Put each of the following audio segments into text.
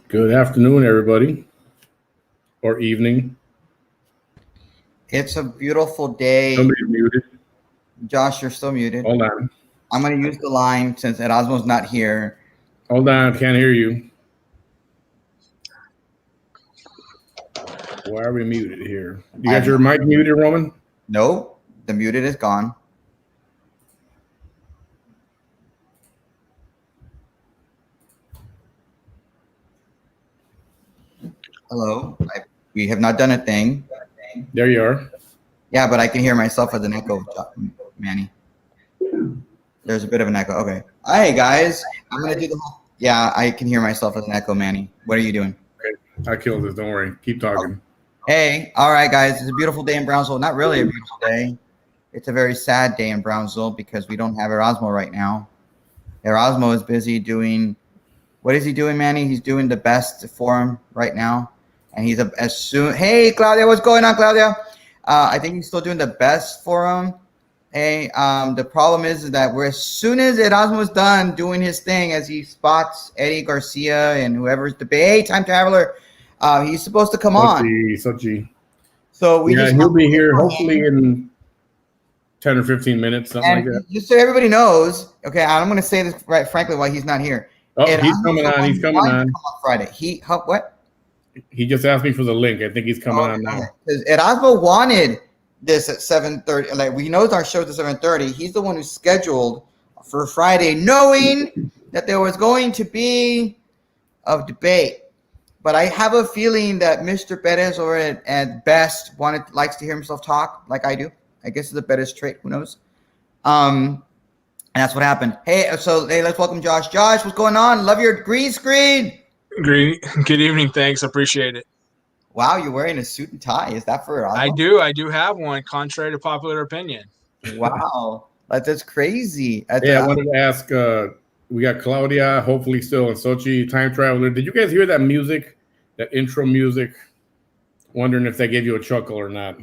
Good afternoon, everybody, or evening. It's a beautiful day. Somebody's muted. Josh, you're still muted. Hold on. I'm going to use the line since Erasmo's not here. Hold on, can't hear you. Why are we muted here? You got your mic muted, Roman? No, the muted is gone. Hello. We have not done a thing. There you are. Yeah, but I can hear myself as an echo, Manny. There's a bit of an echo. Okay. Hey, guys. I'm going to do the whole... Yeah, I can hear myself as an echo, Manny. What are you doing? Okay. I killed this. Don't worry. Keep talking. Hey. All right, guys. It's a beautiful day in Brownsville. Not really a beautiful day. It's a very sad day in Brownsville because we don't have Erasmo right now. Erasmo is busy doing... What is he doing, Manny? He's doing the best forum right now. And he's as soon... Hey, Claudia. What's going on, Claudia? I think he's still doing the best forum. Hey, the problem is that we're as soon as Erasmo's done doing his thing, as he spots Eddie Garcia and whoever's debate, hey, time traveler, he's supposed to come on. Sochi. So we he'll be here hopefully in 10 or 15 minutes, something like that. Just so everybody knows, okay, I'm going to say this right, frankly, why he's not here. Oh, he's coming on. He's coming on. Friday. What? He just asked me for the link. I think he's coming on now. Because Erasmo wanted this at 7:30. Like, we know our show's at 7:30. He's the one who scheduled for Friday, knowing that there was going to be a debate. But I have a feeling that Mr. Perez, or at best, likes to hear himself talk, like I do. I guess it's a Perez trait. Who knows? And that's what happened. Hey, let's welcome Josh. Josh, what's going on? Love your green screen. Good evening. Thanks. Appreciate it. Wow, you're wearing a suit and tie. Is that for Erasmo? I do have one, contrary to popular opinion. Wow. That's crazy. I wanted to ask, we got Claudia, hopefully still in Sochi, time traveler. Did you guys hear that music, that intro music? Wondering if that gave you a chuckle or not.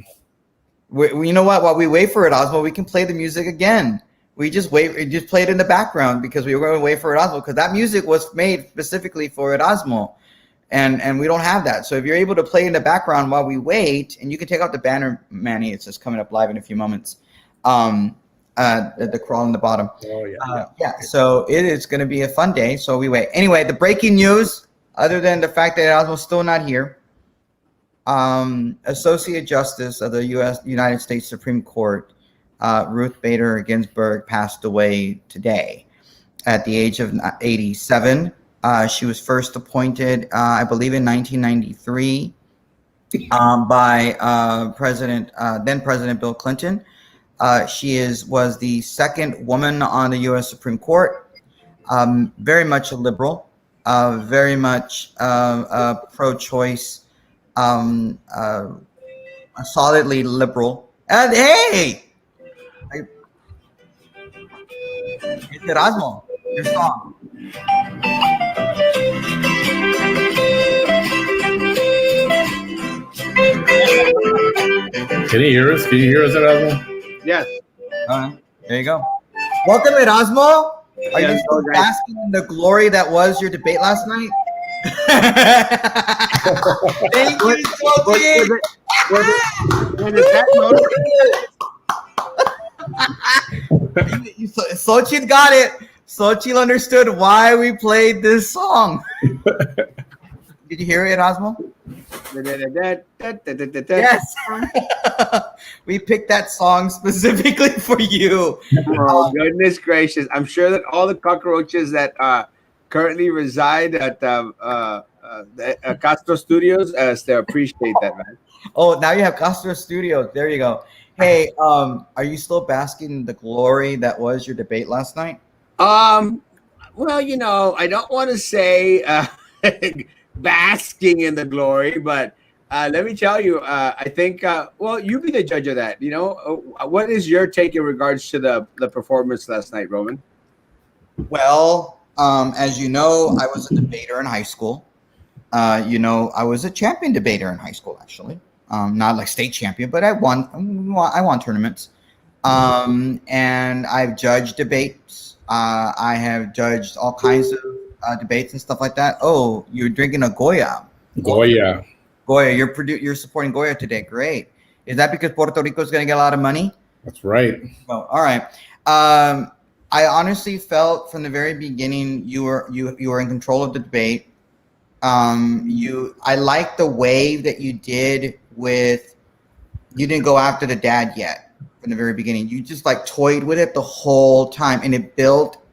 You know what? While we wait for Erasmo, we can play the music again. We just play it in the background because we were going to wait for Erasmo, because that music was made specifically for Erasmo, and we don't have that. So if you're able to play in the background while we wait, and you can take out the banner, Manny, it's just coming up live in a few moments. The crawl on the bottom. Oh yeah. Yeah. So it is going to be a fun day. So we wait. Anyway, the breaking news, other than the fact that Erasmo's still not here, Associate Justice of the United States Supreme Court, Ruth Bader Ginsburg, passed away today at the age of 87. She was first appointed, I believe, in 1993 by then President Bill Clinton. She was the second woman on the U.S. Supreme Court. very much a liberal, very much pro-choice, solidly liberal. And hey, it's Erasmo, your song. Can you hear us? Can you hear us, Erasmo? Yes. There you go. Welcome, Erasmo. Are you still guys. basking in the glory that was your debate last night? Thank you, Sophie. Xochitl got it. Xochitl understood why we played this song. Did you hear it, Erasmo? Yes. We picked that song specifically for you. Oh, goodness gracious. I'm sure that all the cockroaches that currently reside at Castro Studios, they appreciate that, man. Oh, now you have Castro Studios. There you go. Hey, are you still basking in the glory that was your debate last night? Well, you know, I don't want to say basking in the glory, but let me tell you, I think, well, you be the judge of that. You know, what is your take in regards to the performance last night, Roman? Well, as you know, I was a debater in high school. You know, I was a champion debater in high school, actually. Not like state champion, but I won tournaments. And I've judged debates. I have judged all kinds of debates and stuff like that. Oh, you're drinking a Goya. Goya. Goya, you're supporting Goya today. Great. Is that because Puerto Rico is going to get a lot of money? That's right. Oh, all right. I honestly felt from the very beginning you were in control of the debate. I like the way that you did with, you didn't go after the dad yet from the very beginning. You just like toyed with it the whole time, and it built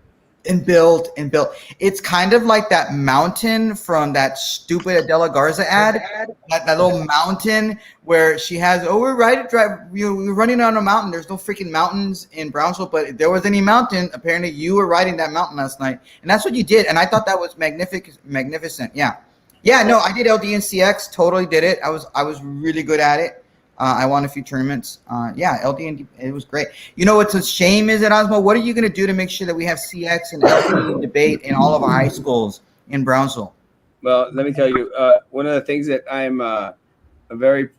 and built and built. It's kind of like that mountain from that stupid Adela Garza ad, that little mountain where she has, oh, we're running on a mountain. There's no freaking mountains in Brownsville, but if there was any mountain, apparently you were riding that mountain last night, and that's what you did. And I thought that was magnificent. Yeah, no, I did LDNCX, totally did it. I was really good at it. I won a few tournaments. Yeah, LD, it was great. You know what's a shame is, Erasmo, what are you going to do to make sure that we have CX and LD debate in all of our high schools in Brownsville? Well, let me tell you, one of the things that I'm very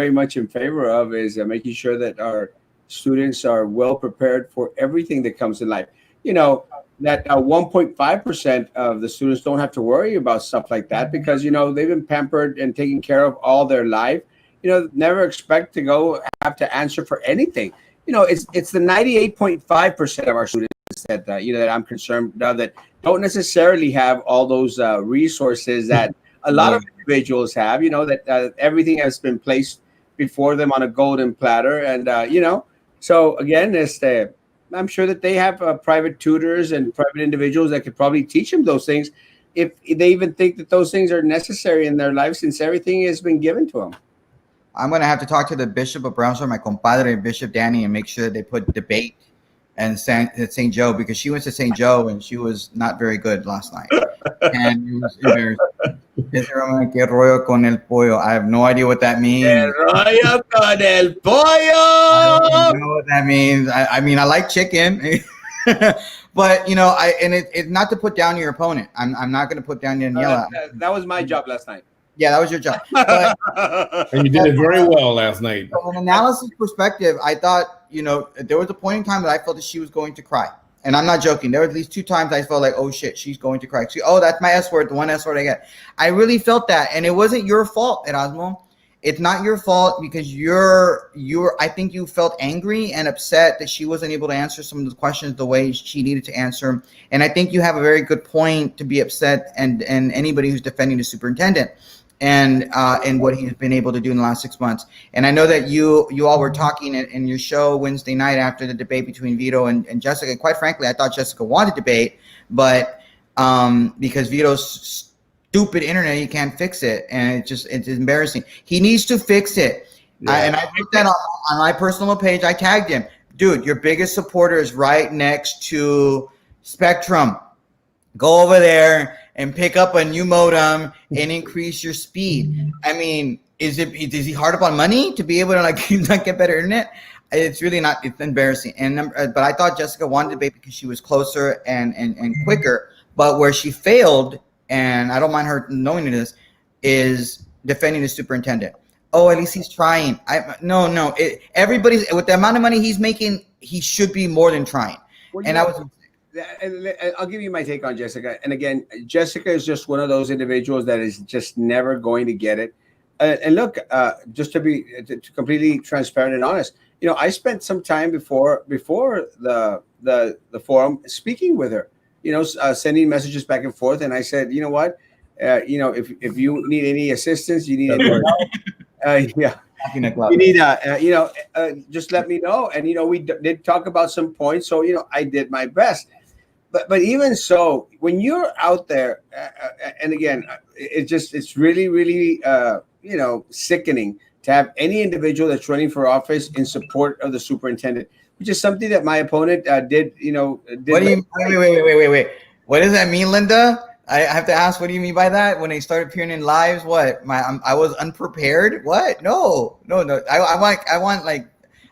much in favor of is making sure that our students are well prepared for everything that comes in life. You know, that 1.5% of the students don't have to worry about stuff like that because, you know, they've been pampered and taken care of all their life. You know, never expect to have to answer for anything. You know, it's the 98.5% of our students that, you know, that I'm concerned of, that don't necessarily have all those resources that a lot of individuals have, you know, that everything has been placed before them on a golden platter. And, you know, so again, I'm sure that they have private tutors and private individuals that could probably teach them those things if they even think that those things are necessary in their life, since everything has been given to them. I'm going to have to talk to the Bishop of Brownsville, my compadre, Bishop Danny, and make sure they put debate and St. Joe, because she went to St. Joe and she was not very good last night. And it was embarrassing. ¿Qué rollo con el pollo? I have no idea what that means. ¿Qué rollo con el pollo? I don't know what that means. I mean, I like chicken. But, you know, it's not to put down your opponent. I'm not going to put down Daniela. That was my job last night. Yeah, that was your job. But, and you did it very well last night. From an analysis perspective, I thought, you know, there was a point in time that I felt that she was going to cry. And I'm not joking. There were at least 2 times I felt like, oh, shit, she's going to cry. Oh, that's my S word, the one S word I get. I really felt that. And it wasn't your fault, Erasmo. It's not your fault because I think you felt angry and upset that she wasn't able to answer some of the questions the way she needed to answer. And I think you have a very good point to be upset, and anybody who's defending the superintendent and what he's been able to do in the last 6 months. And I know that you all were talking in your show Wednesday night after the debate between Vito and Jessica. And quite frankly, I thought Jessica wanted to debate, but because Vito's stupid internet, he can't fix it, and it's embarrassing. He needs to fix it. Yeah. And I put that on my personal page. I tagged him. Dude, your biggest supporter is right next to Spectrum. Go over there and pick up a new modem and increase your speed. I mean, is he hard up on money to be able to like not get better internet? It's really not. It's embarrassing. And but I thought Jessica won the debate because she was closer and quicker. But where she failed, and I don't mind her knowing this, is defending the superintendent. Oh, at least he's trying. No. Everybody's with the amount of money he's making, he should be more than trying. Well, and I was. And I'll give you my take on Jessica. And again, Jessica is just one of those individuals that is just never going to get it. And look, just to be completely transparent and honest, I spent some time before the forum speaking with her, sending messages back and forth. And I said, you know what, if you need any assistance, you need any help, you need just let me know. And we did talk about some points, so I did my best. But even so, when you're out there, and again, it's really, really, sickening to have any individual that's running for office in support of the superintendent, which is something that my opponent did. What do you wait? What does that mean, Linda? I have to ask. What do you mean by that? When they started appearing in lives, what? I was unprepared. What? No.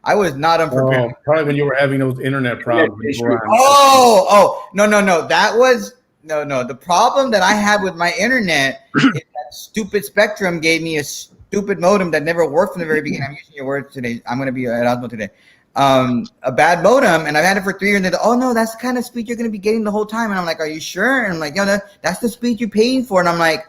I was not unprepared. Probably when you were having those internet problems. No. That was no. The problem that I had with my internet is that stupid Spectrum gave me a stupid modem that never worked from the very beginning. I'm using your words today. I'm going to be at Osmo today. A bad modem, and I've had it for 3 years. And they're, oh no, that's the kind of speed you're going to be getting the whole time. And I'm like, are you sure? And I'm like, that's the speed you're paying for. And I'm like,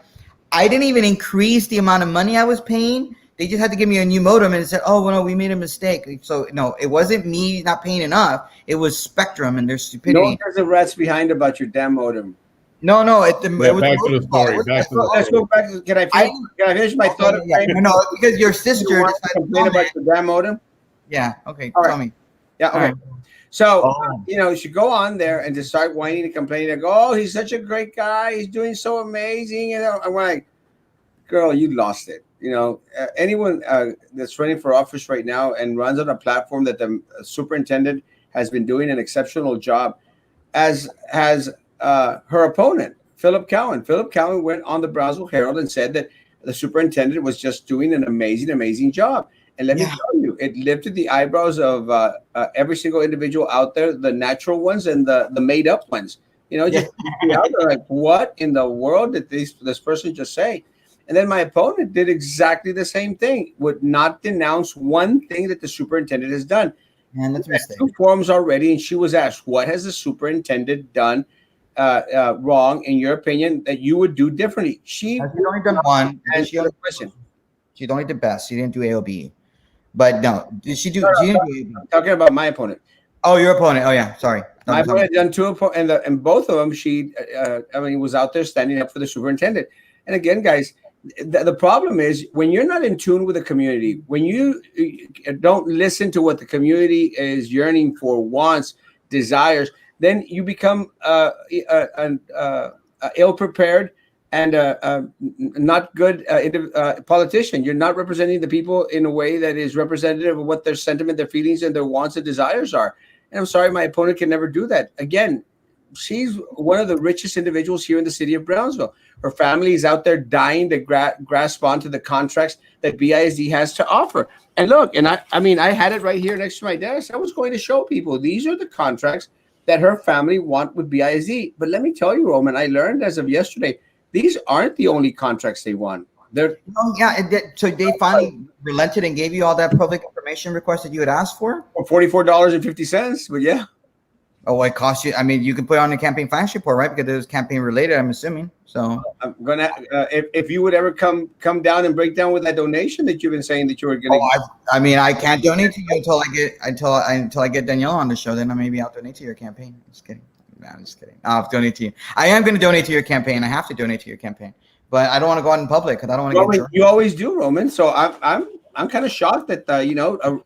I didn't even increase the amount of money I was paying. They just had to give me a new modem and said, oh, well, no, we made a mistake. So, no, it wasn't me not paying enough. It was Spectrum and their stupidity. No one has the rats behind about your damn modem. No. Back to the story. Let's go back. Can I finish my thought? No, because your sister decided to complain about your damn modem. Yeah. Okay. All right. Tell me. Yeah. Okay. Right. So, you should go on there and just start whining and complaining. Like, oh, he's such a great guy. He's doing so amazing. I'm like, girl, you lost it. Anyone that's running for office right now and runs on a platform that the superintendent has been doing an exceptional job, as has her opponent, Philip Cowan. Philip Cowan went on the Brownsville Herald and said that the superintendent was just doing an amazing job. And let me tell you, it lifted the eyebrows of every single individual out there, the natural ones and the made up ones. Just out there, like, what in the world did this person just say? And then my opponent did exactly the same thing, would not denounce one thing that the superintendent has done. Man, that's a mistake. 2 forums already, and she was asked, what has the superintendent done wrong, in your opinion, that you would do differently? She's only done one. She's only did best. She didn't do AOB. But no, did she do? No, I'm talking about my opponent. Oh, your opponent. Oh, yeah. Sorry. My opponent done 2, and both of them, she, was out there standing up for the superintendent. And again, guys, the problem is when you're not in tune with the community, when you don't listen to what the community is yearning for, wants, desires, then you become ill-prepared and not good politician. You're not representing the people in a way that is representative of what their sentiment, their feelings, and their wants and desires are. And I'm sorry, my opponent can never do that. Again, she's one of the richest individuals here in the city of Brownsville. Her family is out there dying to grasp onto the contracts that BISD has to offer. And look, and I had it right here next to my desk. I was going to show people these are the contracts that her family want with BISD. But let me tell you, Roman, I learned as of yesterday, these aren't the only contracts they want. So they finally relented and gave you all that public information request that you had asked for? $44.50, but yeah. Oh, it cost you. I mean, you can put it on the campaign finance report, right? Because it was campaign related, I'm assuming. So I'm gonna, if you would ever come down and break down with that donation that you've been saying that you were gonna. I mean, I can't donate to you until I get Danielle on the show. Then maybe I'll donate to your campaign. Just kidding. No, I'm just kidding. I'll donate to you. I am going to donate to your campaign. I have to donate to your campaign, but I don't want to go out in public because I don't want to get. You always do, Roman. So I'm kind of shocked that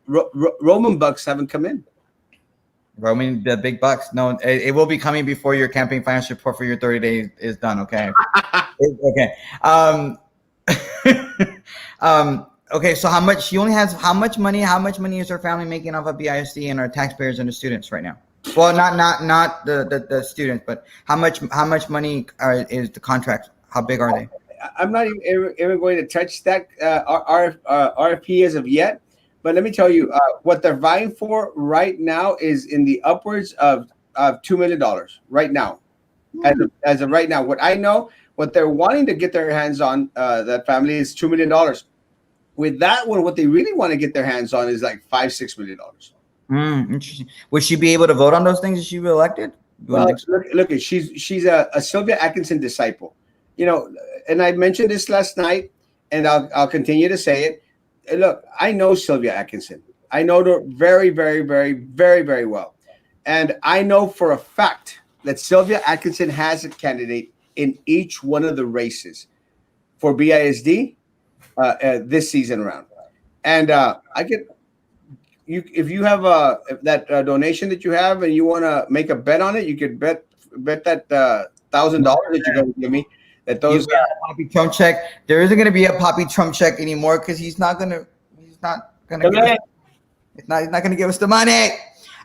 Roman bucks haven't come in. Roman, the big bucks. No, it will be coming before your campaign finance report for your 30 days is done. Okay. Okay. Okay. So how much she only has? How much money is her family making off of BISD and our taxpayers and the students right now? Well, not the students, but how much money is the contract? How big are they? I'm not even going to touch that RFP as of yet. But let me tell you, what they're vying for right now is in the upwards of $2 million right now. As of right now, what I know, what they're wanting to get their hands on, that family is $2 million. With that one, what they really want to get their hands on is like $5-6 million. Interesting. Would she be able to vote on those things if she were elected? You Well, wouldn't think so? look, she's a Sylvia Atkinson disciple, you know, and I mentioned this last night, and I'll continue to say it. Look, I know Sylvia Atkinson. I know her very, very, very, very, very well, and I know for a fact that Sylvia Atkinson has a candidate in each one of the races for BISD this season around, and I get you if you have that donation that you have and you want to make a bet on it, you could bet that $1,000 that you're going to give me that You those get a Poppy Trump check. There isn't going to be a Poppy Trump check anymore because he's not going to give us, he's not going to give us the money.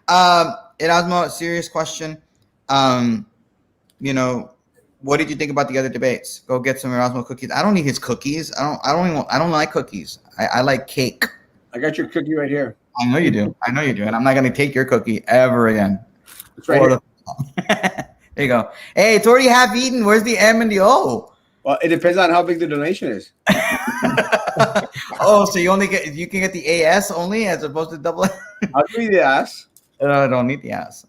Erasmo, serious question. You know, what did you think about the other debates? Go get some Erasmo cookies. I don't need his cookies. I don't like cookies. I like cake. I got your cookie right here. I know you do. And I'm not going to take your cookie ever again. It's right here. There you go. Hey, it's already half eaten. Where's the M and the O? Well, it depends on how big the donation is. Oh, so you can get the AS only as opposed to double. I'll give you the ass. I don't need the ass.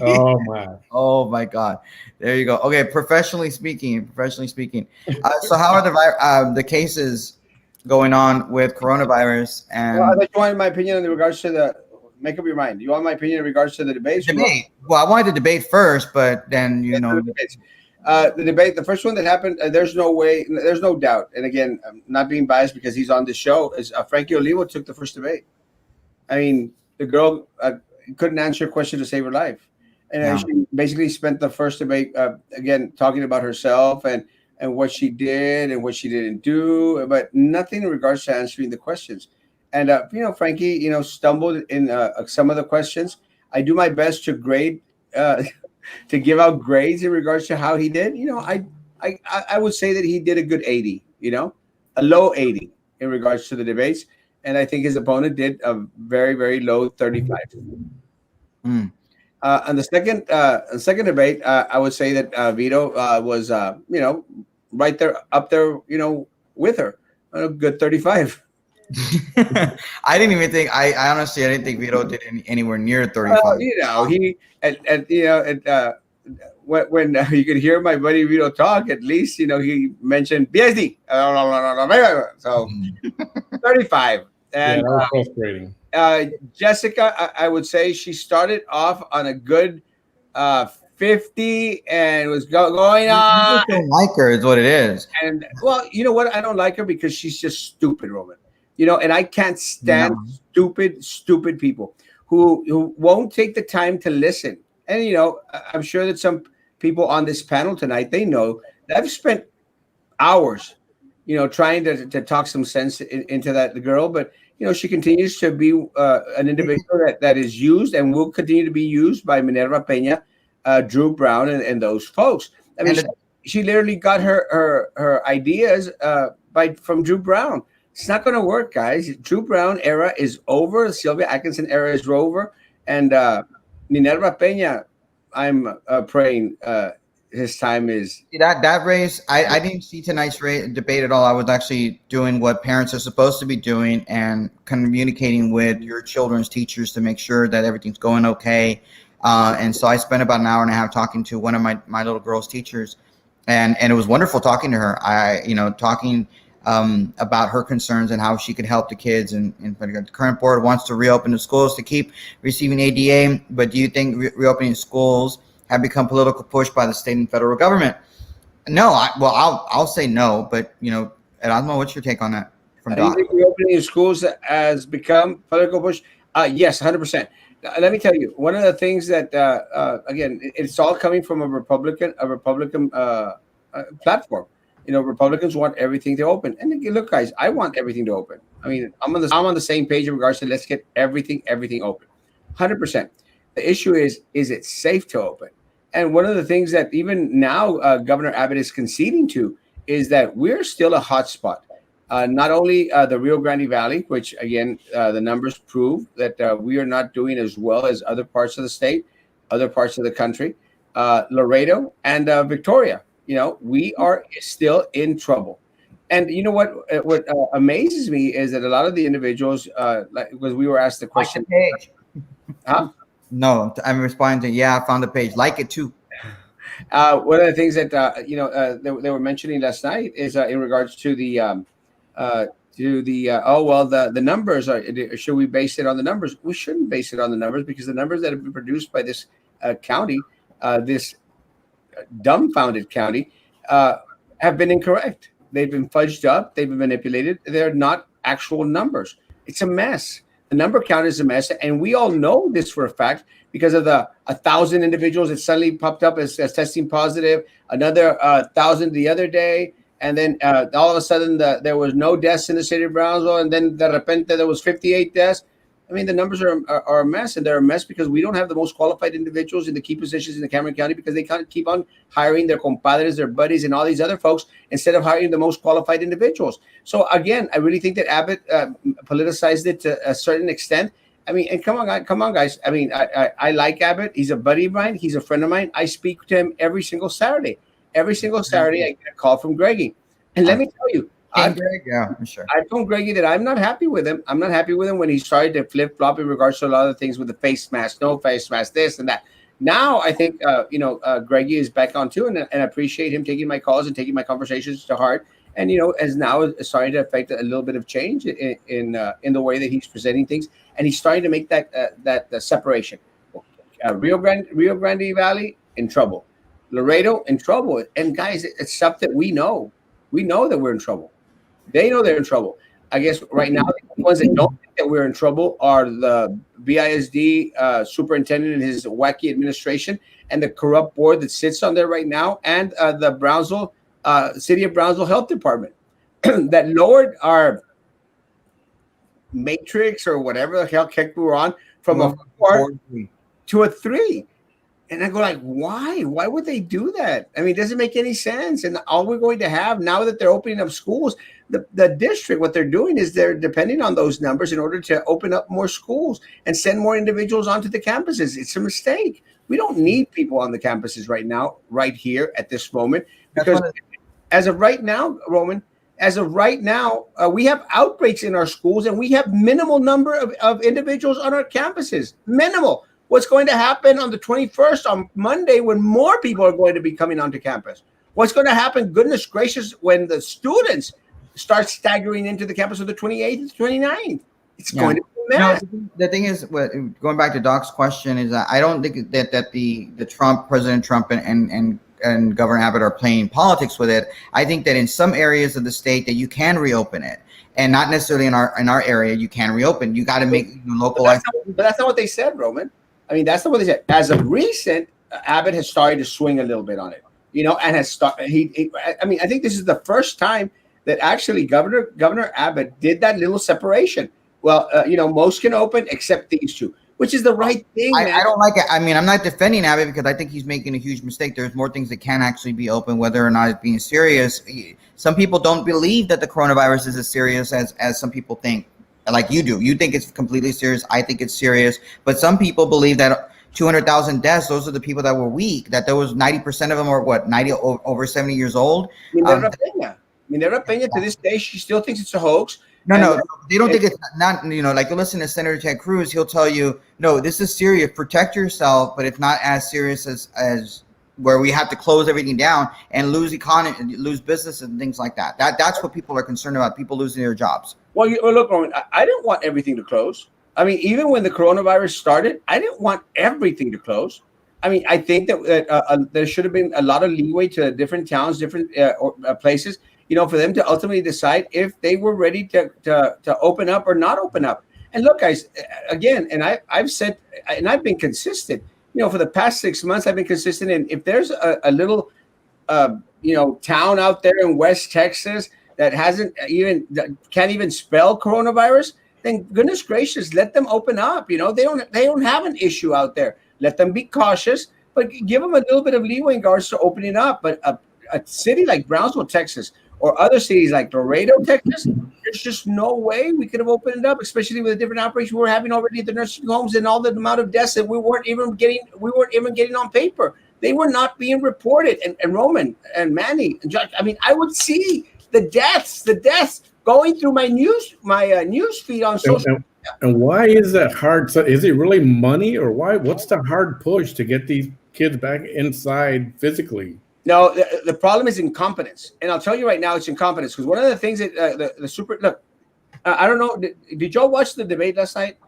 Oh my! Oh my God! There you go. Okay, professionally speaking. So how are the cases going on with coronavirus and Well, I think you wanted my opinion in regards to the. Make up your mind. You want my opinion in regards to the debates? debate? Well, I wanted to debate first, but then you know. The debate, the first one that happened, there's no doubt. And again, I'm not being biased because he's on the show. Is Frankie Olivo took the first debate. I mean, the girl couldn't answer a question to save her life, and she basically spent the first debate again talking about herself and what she did and what she didn't do, but nothing in regards to answering the questions. And Frankie, stumbled in some of the questions. I do my best to grade. To give out grades in regards to how he did, I would say that he did a good 80, a low 80 in regards to the debates. And I think his opponent did a very, very low 35. On the second debate, I would say that Vito was, right there, up there, with her, a good 35. I didn't even think. I honestly, I didn't think Vito did anywhere near 35. He when you could hear my buddy Vito talk, at least he mentioned BSD. So 35. And that was frustrating. Jessica, I would say she started off on a good 50 and was going on. You just don't like her, is what it is. And well, you know what? I don't like her because she's just stupid, Roman. And I can't stand stupid people who won't take the time to listen. And, I'm sure that some people on this panel tonight, they know that I've spent hours, trying to talk some sense into the girl. But, she continues to be an individual that is used and will continue to be used by Minerva Peña, Drew Brown, and those folks. I mean, she literally got her ideas from Drew Brown. It's not going to work, guys. Drew Brown era is over. Sylvia Atkinson era is over. And Minerva Peña, I'm praying his time is. That race, I didn't see tonight's debate at all. I was actually doing what parents are supposed to be doing and communicating with your children's teachers to make sure that everything's going okay. And so I spent about an hour and a half talking to one of my little girl's teachers. And it was wonderful talking to her. Talking about her concerns and how she could help the kids. And the current board wants to reopen the schools to keep receiving ADA. But do you think reopening schools have become political push by the state and federal government? No. I'll say no. But Erasmo, what's your take on that? From Do you think reopening schools has become political push? Yes, 100%. Let me tell you, one of the things that again, it's all coming from a Republican platform. Republicans want everything to open. And look, guys, I want everything to open. I mean, I'm on the same page in regards to let's get everything open. 100%. The issue is it safe to open? And one of the things that even now Governor Abbott is conceding to is that we're still a hot spot. Not only the Rio Grande Valley, which again, the numbers prove that we are not doing as well as other parts of the state, other parts of the country, Laredo and Victoria. We are still in trouble. And you know what? What amazes me is that a lot of the individuals, because we were asked the question, page. huh? No, I'm responding to, yeah, I found the page. Like it too. One of the things that they were mentioning last night is in regards to the the numbers should we base it on the numbers? We shouldn't base it on the numbers, because the numbers that have been produced by this county, this dumbfounded county, have been incorrect. They've been fudged up. They've been manipulated. They're not actual numbers. It's a mess. The number count is a mess, and we all know this for a fact because of the 1,000 individuals that suddenly popped up as testing positive, another 1,000 the other day, and then all of a sudden there was no deaths in the city of Brownsville, and then de repente there was 58 deaths. I mean, the numbers are a mess, and they're a mess because we don't have the most qualified individuals in the key positions in the Cameron County, because they can't keep on hiring their compadres, their buddies, and all these other folks instead of hiring the most qualified individuals. So again, I really think that Abbott politicized it to a certain extent. I mean, and come on, guys. I mean, I like Abbott. He's a buddy of mine. He's a friend of mine. I speak to him every single Saturday. Every single Saturday, I get a call from Greggy. And let me tell you, yeah, for sure. I told Greggy that I'm not happy with him. I'm not happy with him when he started to flip-flop in regards to a lot of things with the face mask, no face mask, this and that. Now I think Greggy is back on too, and I appreciate him taking my calls and taking my conversations to heart. And as now is starting to affect a little bit of change in the way that he's presenting things, and he's starting to make that separation. Rio Grande Valley in trouble, Laredo in trouble, and guys, it's stuff that we know. We know that we're in trouble. They know they're in trouble. I guess right now, the ones that don't think that we're in trouble are the BISD superintendent and his wacky administration, and the corrupt board that sits on there right now, and the Brownsville City of Brownsville Health Department that lowered our matrix or whatever the hell heck we were on from a 4 to a 3. And I go like, why? Why would they do that? I mean, it doesn't make any sense. And all we're going to have now that they're opening up schools, the district, what they're doing is they're depending on those numbers in order to open up more schools and send more individuals onto the campuses. It's a mistake. We don't need people on the campuses right now, right here at this moment, because as of right now, Roman, we have outbreaks in our schools, and we have minimal number of individuals on our campuses. Minimal. What's going to happen on the 21st, on Monday, when more people are going to be coming onto campus? What's going to happen, goodness gracious, when the students start staggering into the campus on the 28th and 29th? It's going to be a mess. No, the thing is, going back to Doc's question, is that I don't think that the President Trump and Governor Abbott are playing politics with it. I think that in some areas of the state that you can reopen it, and not necessarily in our area you can reopen. You got to make localized. But that's not what they said, Roman. I mean, that's not what they said. As of recent, Abbott has started to swing a little bit on it, and has started. I mean, I think this is the first time that actually Governor Abbott did that little separation. Well, most can open except these two, which is the right thing. I don't like it. I mean, I'm not defending Abbott because I think he's making a huge mistake. There's more things that can actually be open, whether or not it's being serious. Some people don't believe that the coronavirus is as serious as some people think. Like you do. You think it's completely serious. I think it's serious. But some people believe that 200,000 deaths, those are the people that were weak, that there was 90% of them are over 70 years old. Minerva Peña, to this day, she still thinks it's a hoax. No, they don't think it's not, like you listen to Senator Ted Cruz, he'll tell you, no, this is serious. Protect yourself, but it's not as serious as where we have to close everything down and lose economy, lose businesses and things like that. That's what people are concerned about, people losing their jobs. Well, look, Roman, I didn't want everything to close. I mean, even when the coronavirus started, I didn't want everything to close. I mean, I think that there should have been a lot of leeway to different towns, different places, for them to ultimately decide if they were ready to open up or not open up. And look, guys, again, and I've said, and I've been consistent, for the past 6 months, I've been consistent. And if there's a little, town out there in West Texas that can't even spell coronavirus, then goodness gracious, let them open up. You know, they don't have an issue out there. Let them be cautious, but give them a little bit of leeway in regards to opening up. But a city like Brownsville, Texas, or other cities like Laredo, Texas, there's just no way we could have opened it up, especially with the different operations we were having already at the nursing homes and all the amount of deaths that we weren't even getting on paper. They were not being reported. And Roman and Manny and Josh, I mean, I would see the deaths going through my news feed on social media. And why is that hard? So is it really money, or why? What's the hard push to get these kids back inside physically? No, the problem is incompetence, and I'll tell you right now, it's incompetence. Because one of the things that the super look, I don't know, did y'all watch the debate last night?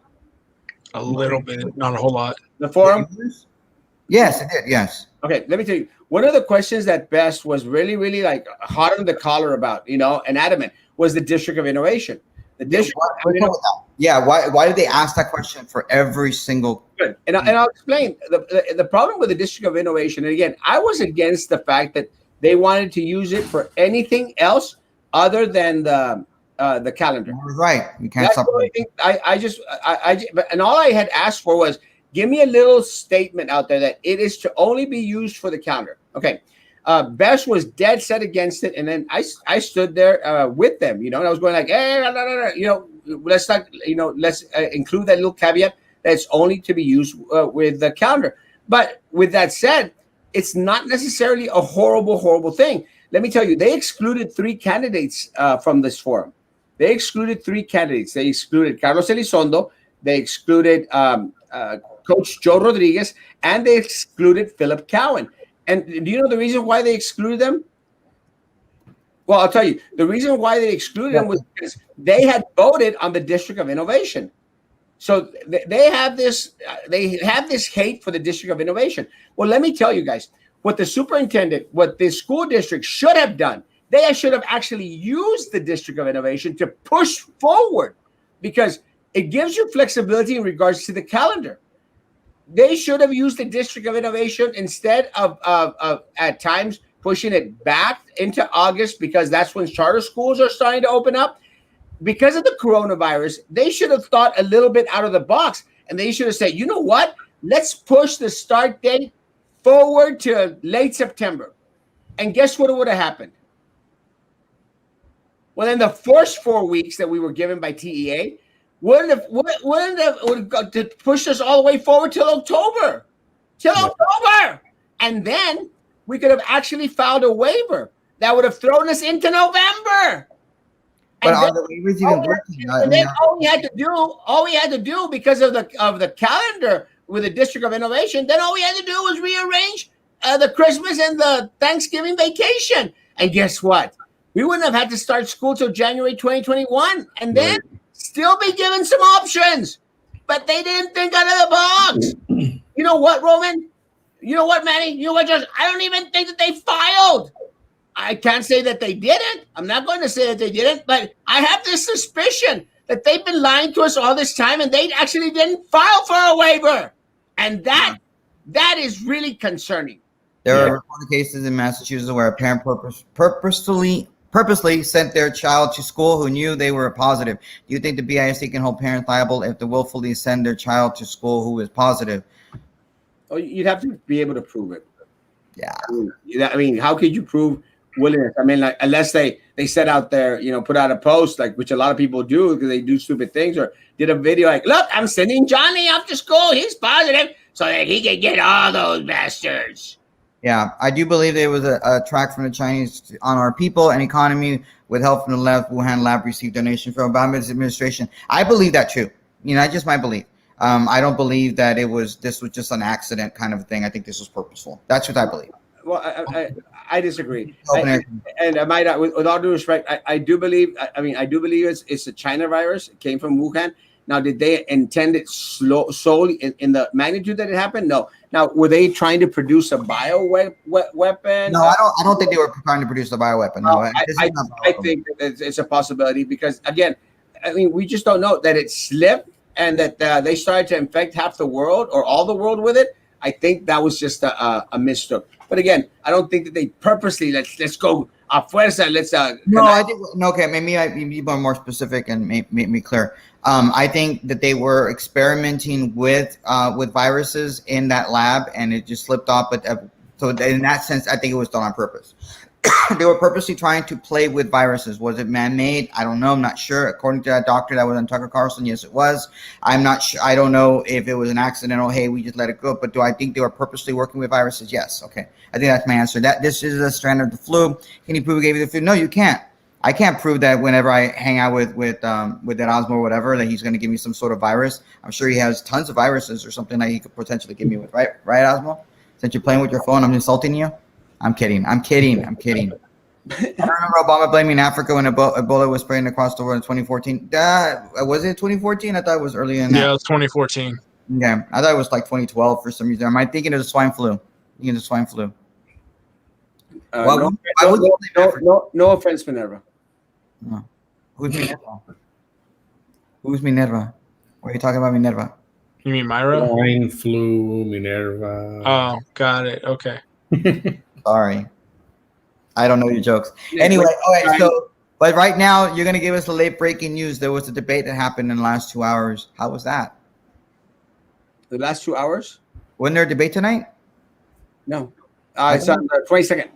A little bit, not a whole lot. The forum. Yes, it did. Yes. Okay, let me tell you. One of the questions that Best was really, really like hot on the collar about, you know, and adamant was the District of Innovation. The district. Yeah. Why did they ask that question for every single? Good. And I'll explain the problem with the District of Innovation. And again, I was against the fact that they wanted to use it for anything else other than the calendar. Right. You can't stop. And all I had asked for was, give me a little statement out there that it is to only be used for the calendar. Okay. Best was dead set against it, and then I stood there with them, you know, and I was going like, hey, you know, let's not, you know, let's include that little caveat that's only to be used with the calendar. But with that said, it's not necessarily a horrible thing. Let me tell you, they excluded 3 candidates from this forum. They excluded 3 candidates. They excluded Carlos Elizondo. They excluded Coach Joe Rodriguez, and they excluded Philip Cowan. And do you know the reason why they excluded them? Well, I'll tell you. The reason why they excluded them was because they had voted on the District of Innovation. So they have this hate for the District of Innovation. Well, let me tell you guys, what the superintendent, what the school district should have done, they should have actually used the District of Innovation to push forward, because it gives you flexibility in regards to the calendar. They should have used the District of Innovation instead of at times pushing it back into August, because that's when charter schools are starting to open up. Because of the coronavirus, they should have thought a little bit out of the box, and they should have said, you know what? Let's push the start date forward to late September. And guess what would have happened? Well, in the first 4 weeks that we were given by TEA, would have pushed us all the way forward till October. And then we could have actually filed a waiver that would have thrown us into November. But are the waivers even working? And then all we had to do because of the calendar with the District of Innovation, then all we had to do was rearrange the Christmas and the Thanksgiving vacation. And guess what? We wouldn't have had to start school till January 2021, and then still be given some options. But they didn't think out of the box. You know what, Roman? You know what, Manny? You know what, Josh? I don't even think that they filed. I can't say that they didn't. I'm not going to say that they didn't, but I have this suspicion that they've been lying to us all this time, and they actually didn't file for a waiver. And that is really concerning. There are reported cases in Massachusetts where a parent purposely sent their child to school who knew they were positive. Do you think the BISD can hold parents liable if they willfully send their child to school who is positive? Oh, you'd have to be able to prove it. Yeah. I mean, how could you prove willingness? I mean, like, unless they set out there, you know, put out a post, like, which a lot of people do because they do stupid things, or did a video like, look, I'm sending Johnny off to school. He's positive so that he can get all those bastards. Yeah, I do believe there was a track from the Chinese on our people and economy with help from the left. Wuhan lab received donation from Obama's administration. I believe that too. You know, that's just my belief. I don't believe that this was just an accident kind of thing. I think this was purposeful. That's what I believe. Well, I disagree. And I might, with all due respect, I do believe. I believe it's a China virus. It came from Wuhan. Now, did they intend it solely in the magnitude that it happened? No. Now, were they trying to produce a weapon? No, I don't think they were trying to produce a bioweapon. No, I think that it's a possibility because, again, I mean, we just don't know that it slipped and that they started to infect half the world or all the world with it. I think that was just a mistook. But again, I don't think that they purposely let's go a fuerza. Let's No, I think no. Okay, maybe I be more specific and make me clear. I think that they were experimenting with viruses in that lab, and it just slipped off. But so in that sense, I think it was done on purpose. They were purposely trying to play with viruses. Was it man-made? I don't know. I'm not sure. According to that doctor that was on Tucker Carlson, yes, it was. I'm not sure. I don't know if it was an accidental, hey, we just let it go. But do I think they were purposely working with viruses? Yes. Okay. I think that's my answer. That this is a strand of the flu. Can you prove it gave you the flu? No, you can't. I can't prove that whenever I hang out with that Osmo or whatever, that he's going to give me some sort of virus. I'm sure he has tons of viruses or something that he could potentially give me with. Right, Osmo? Since you're playing with your phone, I'm insulting you. I'm kidding. I remember Obama blaming Africa when Ebola was spreading across the world in 2014. Was it 2014? I thought it was earlier than that. Yeah, it was 2014. Yeah, I thought it was like 2012 for some reason. Am I thinking it was swine flu? Thinking it's swine flu. No offense, Minerva. No. Who's Minerva? Who's Minerva? Why are you talking about Minerva? You mean Myra? Swine flu, Minerva. Oh, got it. Okay. Sorry. I don't know your jokes. Anyway, okay, so, but right now, you're going to give us the late breaking news. There was a debate that happened in the last 2 hours. How was that? The last 2 hours? Wasn't there a debate tonight? No. It's on the 22nd.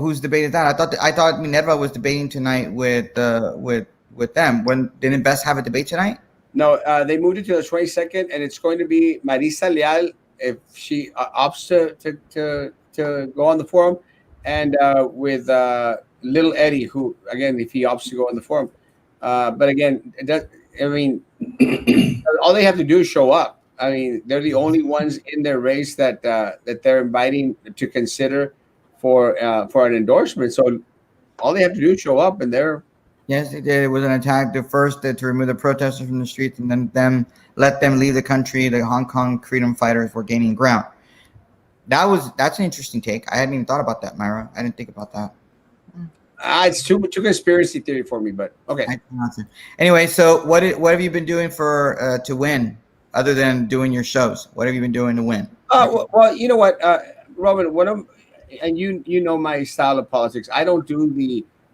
Whose debate is that? I thought Minerva was debating tonight with them. Didn't Best have a debate tonight? No, they moved it to the 22nd, and it's going to be Marisa Leal if she opts to go on the forum, and with Little Eddie, who again, if he opts to go on the forum. But again, all they have to do is show up. I mean, they're the only ones in their race that they're inviting to consider for an endorsement. So all they have to do is show up, and they're. Yes, they did. It was an attack. The first to remove the protesters from the streets, and then let them leave the country. The Hong Kong freedom fighters were gaining ground. That's an interesting take. I hadn't even thought about that, Myra. I didn't think about that. It's too conspiracy theory for me, but okay. Anyway, so what have you been doing for to win, other than doing your shows? What have you been doing to win? Well, you know what, Robin. And you know my style of politics. I don't do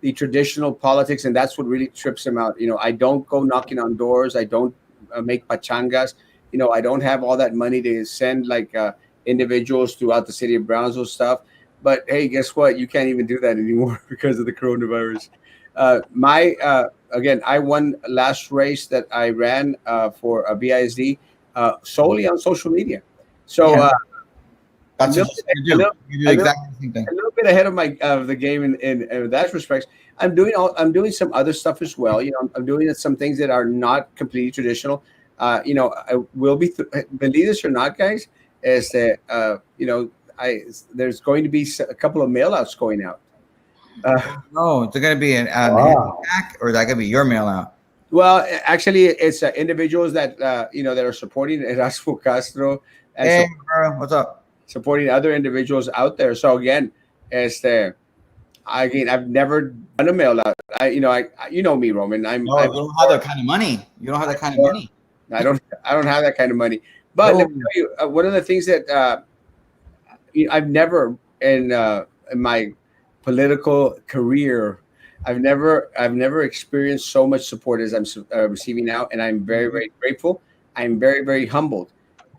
the traditional politics, and that's what really trips him out. You know, I don't go knocking on doors. I don't make pachangas. You know, I don't have all that money to send like individuals throughout the city of Brownsville stuff. But hey, guess what? You can't even do that anymore because of the coronavirus. Again, I won last race that I ran for a BISD solely on social media. So. Yeah. That's a little bit ahead of the game in that respect. I'm doing some other stuff as well. You know, I'm doing some things that are not completely traditional. You know, I will be believe this or not, guys, is that you know, there's going to be a couple of mail outs going out. No, it's going to be an hack, or is that going to be your mail out? Well, actually, it's individuals that you know, that are supporting Erasmo Castro. And hey, bro, what's up? Supporting other individuals out there. So again, I've never done a mail out. You know me, Roman. You don't have that kind of money. You don't have that kind of money. I don't have that kind of money. But let me tell you, one of the things that I've never in my political career, I've never experienced so much support as I'm receiving now, and I'm very, very grateful. I'm very, very humbled.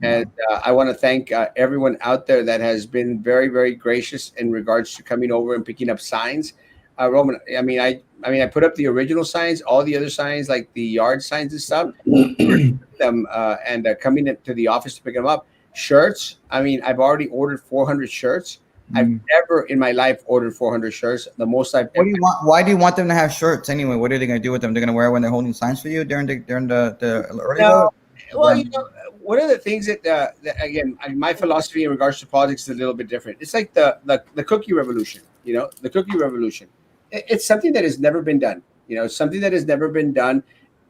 And I want to thank everyone out there that has been very, very gracious in regards to coming over and picking up signs. Roman, I put up the original signs, all the other signs like the yard signs and stuff. Them and coming into the office to pick them up. Shirts. I mean, I've already ordered 400 shirts. I've never in my life ordered 400 shirts. The most I've. What do you want? Why do you want them to have shirts anyway? What are they going to do with them? They're going to wear when they're holding signs for you during the early vote? Well, you know, one of the things that again, my philosophy in regards to politics is a little bit different. It's like the cookie revolution. You know, the cookie revolution. It's something that has never been done. You know, something that has never been done.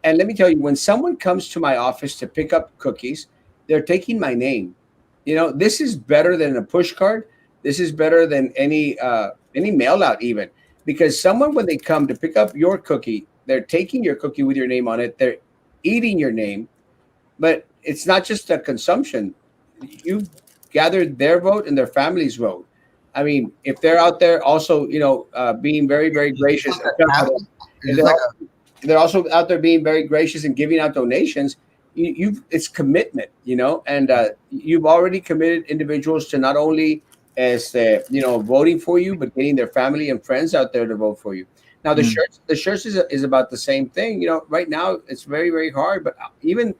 And let me tell you, when someone comes to my office to pick up cookies, they're taking my name. You know, this is better than a push card. This is better than any mail out even, because someone, when they come to pick up your cookie, they're taking your cookie with your name on it. They're eating your name. But it's not just a consumption. you've gathered their vote and their family's vote. I mean, if they're out there also, being very, very gracious, It's like they're also out there being very gracious and giving out donations. It's commitment, and you've already committed individuals to not only as voting for you, but getting their family and friends out there to vote for you. Now the shirts is about the same thing. Right now it's very, very hard, but even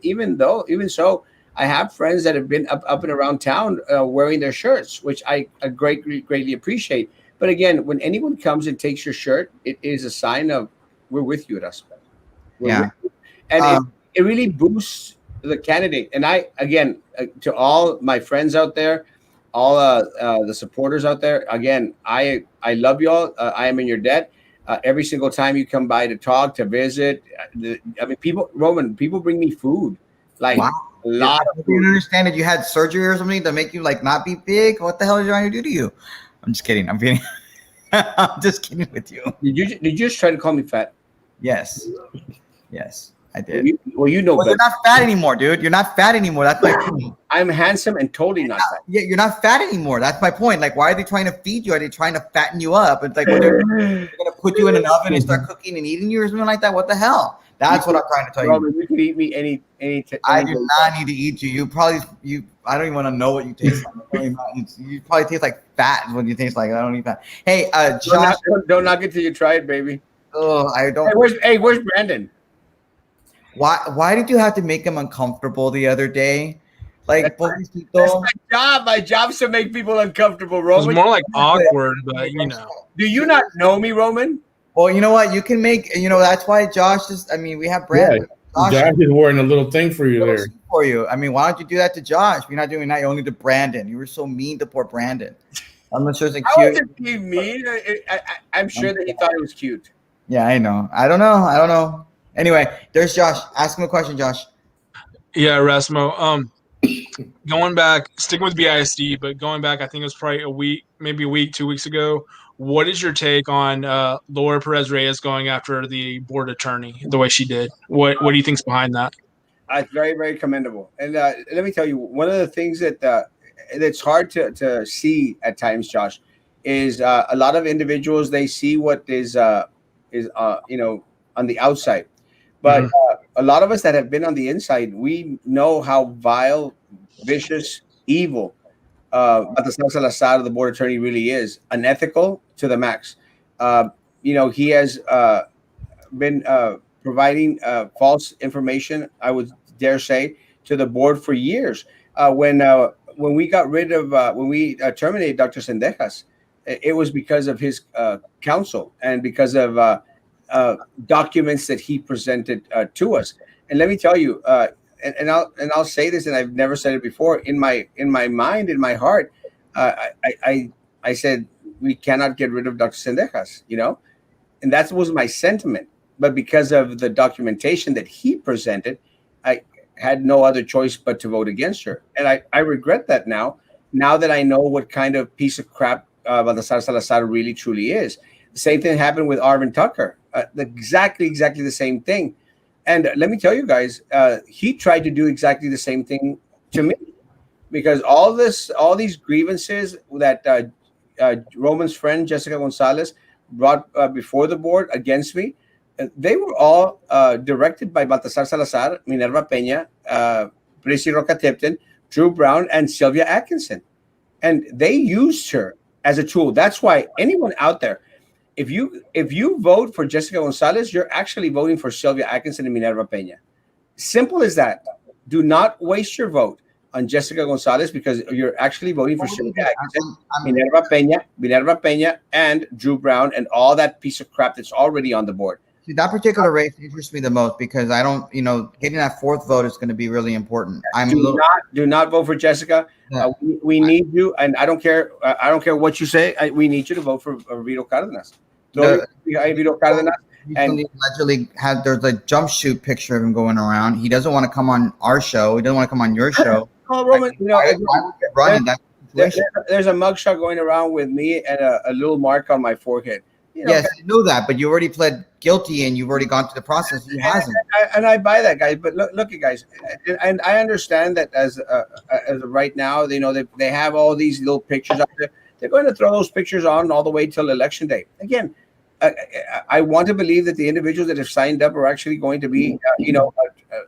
so, I have friends that have been up and around town wearing their shirts, which I greatly appreciate. But again, when anyone comes and takes your shirt, it is a sign of we're with you at us. Yeah. And it really boosts the candidate. And I, again, to all my friends out there, all the supporters out there, again, I love y'all. I am in your debt. Every single time you come by to talk, to visit, people bring me food. Like, wow. A lot of food. You understand that you had surgery or something to make you like not be big? What the hell are you trying to do to you? I'm just kidding. I'm kidding. I'm just kidding with you. Did you just try to call me fat? Yes, I did. Well, you're not fat anymore, dude. You're not fat anymore. That's my point. I'm handsome and totally not fat. Yeah, you're not fat anymore. That's my point. Like, why are they trying to feed you? Are they trying to fatten you up? It's like, they're gonna put you in an oven and start cooking and eating you or something like that. What the hell? That's what I'm trying to tell you. Roman, you can eat me any I do not need to eat you. I don't even want to know what you taste like. You probably taste like fat when you taste like. I don't eat fat. Hey, Josh, don't knock it till you try it, baby. Oh, I don't. Where's Brandon? Why did you have to make him uncomfortable the other day? Like, that's my job. My job's to make people uncomfortable, Roman. It's more like awkward, but Do you not know me, Roman? Well, you know what? You can make. That's why Josh is. we have Brandon. Yeah, Josh is wearing a little thing for you there. For you. Why don't you do that to Josh? You're not doing that. You're only to Brandon. You were so mean to poor Brandon. I'm not sure it's cute. How was it mean? I'm sure that he thought it was cute. Yeah, I know. I don't know. Anyway, there's Josh. Ask him a question, Josh. Yeah, Rasmo. Going back, sticking with BISD, but going back, I think it was probably maybe a week, 2 weeks ago. What is your take on Laura Perez Reyes going after the board attorney the way she did? What do you think's behind that? It's very, very commendable. And let me tell you, one of the things that's hard to see at times, Josh, is a lot of individuals, they see what is on the outside. But a lot of us that have been on the inside, we know how vile, vicious, evil Baltasar Salazar, the board attorney, really is. Unethical to the max. He has been providing false information, I would dare say, to the board for years. When we got rid of, when we terminated Dr. Sendejas, it was because of his counsel and because of documents that he presented to us. And let me tell you, and I'll say this, and I've never said it before. In my mind, in my heart, I said we cannot get rid of Dr. Sendejas, and that was my sentiment. But because of the documentation that he presented, I had no other choice but to vote against her, and I regret that now. Now that I know what kind of piece of crap Baltasar Salazar really truly is. The same thing happened with Arvin Tucker. Exactly the same thing. And let me tell you guys, he tried to do exactly the same thing to me, because all these grievances that Roman's friend Jessica Gonzalez brought before the board against me, they were all directed by Baltasar Salazar, Minerva Peña, Prissy Roca-Tipton, Drew Brown, and Sylvia Atkinson. And they used her as a tool. That's why anyone out there, if you vote for Jessica Gonzalez, you're actually voting for Sylvia Atkinson and Minerva Peña. Simple as that. Do not waste your vote on Jessica Gonzalez, because you're actually voting for Sylvia Atkinson, Minerva Peña, and Drew Brown, and all that piece of crap that's already on the board. See, that particular race interests me the most, because I don't, getting that fourth vote is going to be really important. Do not vote for Jessica. Yeah. We need you, and I don't care. I don't care what you say. We need you to vote for Vito Cárdenas. Vito Cárdenas. And allegedly there's a jumpsuit picture of him going around. He doesn't want to come on our show. He doesn't want to come on your show. Oh, Roman, there's a mugshot going around with me and a little mark on my forehead. Yes, I know that, but you already pled guilty and you've already gone through the process. He hasn't. And I buy that, guys. But look, you guys, and I understand that as right now, they have all these little pictures out there. They're going to throw those pictures on all the way till election day. Again, I want to believe that the individuals that have signed up are actually going to be,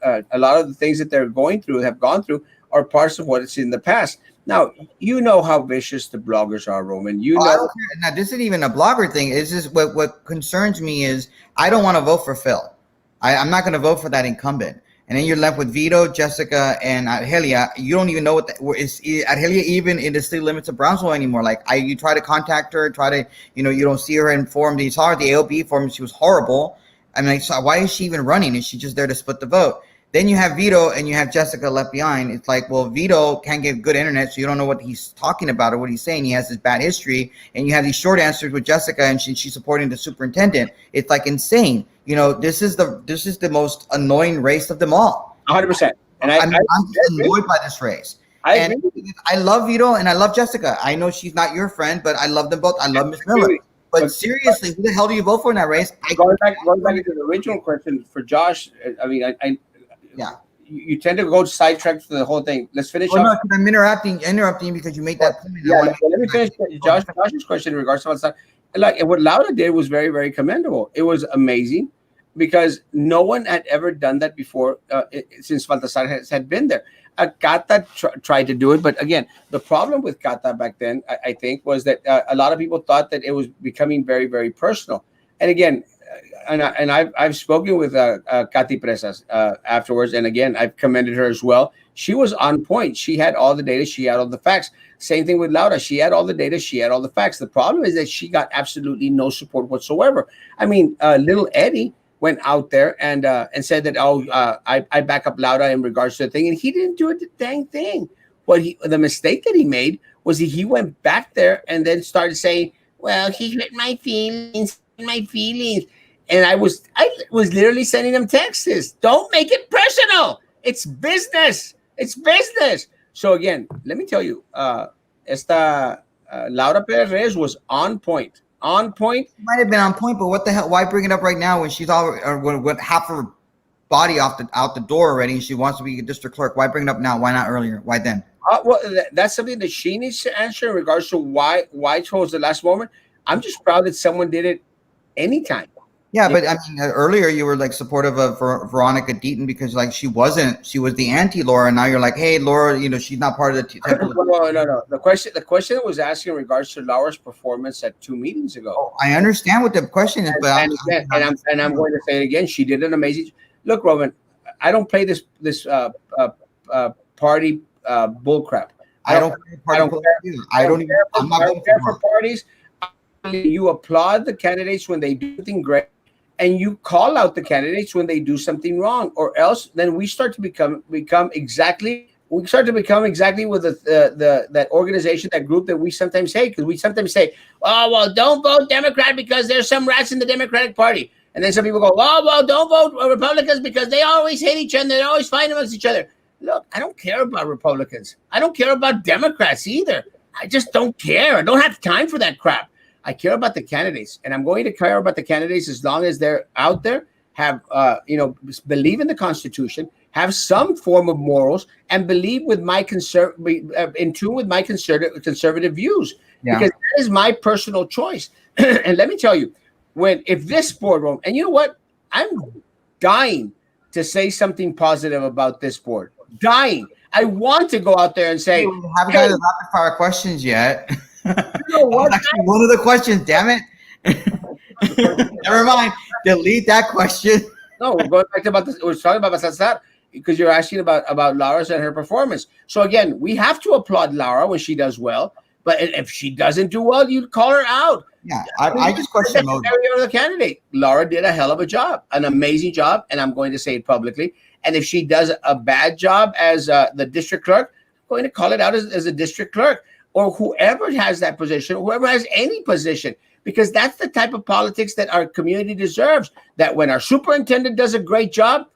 a lot of the things that they're going through, have gone through, are parts of what it's in the past. Now, you know how vicious the bloggers are, Roman. You know. Now, this isn't even a blogger thing. It's just what concerns me is I don't want to vote for Phil. I'm not going to vote for that incumbent. And then you're left with Vito, Jessica, and Argelia. You don't even know what is Argelia even in the city limits of Brownsville anymore. Like you try to contact her, you don't see her informed. You saw her at the ALB forum. She was horrible. I mean, why is she even running? Is she just there to split the vote? Then you have Vito and you have Jessica left behind. It's like, well, Vito can't get good internet, so you don't know what he's talking about or what he's saying. He has this bad history, and you have these short answers with Jessica, and she's supporting the superintendent. It's like insane. This is the most annoying race of them all. 100%. And I'm just annoyed by this race. I love Vito and I love Jessica. I know she's not your friend, but I love them both. I love Miss Miller. But seriously, who the hell do you vote for in that race? Going back to the original question for Josh, I mean, yeah. You tend to go sidetracked to the whole thing. Let's finish up. No, I'm interrupting because you made that point. Yeah, let me finish Josh's question in regards to that. Like what Laura did was very, very commendable. It was amazing because no one had ever done that before since Baltasar had been there. Kata tried to do it, but again, the problem with Kata back then, I think, was that a lot of people thought that it was becoming very, very personal. And again, I've spoken with Katy Presas afterwards, and again, I've commended her as well. She was on point. She had all the data. She had all the facts. Same thing with Laura. She had all the data. She had all the facts. The problem is that she got absolutely no support whatsoever. I mean, little Eddie went out there and said that, I back up Laura in regards to the thing, and he didn't do a dang thing. The mistake that he made was he went back there and then started saying, well, he hurt my feelings. And I was literally sending them texts. Don't make it personal. It's business. So again, let me tell you, Laura Perez was on point. Might have been on point, but what the hell? Why bring it up right now when she's with half her body out the door already? And she wants to be a district clerk. Why bring it up now? Why not earlier? Why then? Well, that's something that she needs to answer in regards to why towards the last moment. I'm just proud that someone did it anytime. Yeah, but I mean, earlier you were like supportive of Veronica Deaton because like she was the anti-Laura, and now you're like, hey, Laura, she's not part of the temple. No. The question that was asking in regards to Laura's performance at 2 meetings ago. Oh, I understand what the question is, but I'm going to say it again. She did an amazing. Look, Roman, I don't play this party bullcrap. I don't care for parties. You applaud the candidates when they do something great, and you call out the candidates when they do something wrong, or else then we start to become exactly with that organization, that group that we sometimes hate, because we sometimes say, oh, well, don't vote Democrat because there's some rats in the Democratic Party. And then some people go, oh, well, don't vote Republicans because they always hate each other. They always fight amongst each other. Look, I don't care about Republicans. I don't care about Democrats either. I just don't care. I don't have time for that crap. I care about the candidates, and I'm going to care about the candidates as long as they're out there, have believe in the Constitution, have some form of morals, and believe with my in tune with my conservative views. Yeah. Because that is my personal choice. And let me tell you, if this boardroom, and you know what, I'm dying to say something positive about this board. Dying. I want to go out there and say, we haven't got the rapid fire questions yet. What? Actually, one of the questions, damn it. Never mind. Delete that question. No, we're going back to we're talking about Baltasar because you're asking about Laura's and her performance. So again, we have to applaud Laura when she does well, but if she doesn't do well, you call her out. Yeah, I just question the candidate. Laura did a hell of a job, an amazing job, and I'm going to say it publicly. And if she does a bad job as the district clerk, I'm going to call it out as a district clerk. Or whoever has that position, whoever has any position, because that's the type of politics that our community deserves. That when our superintendent does a great job,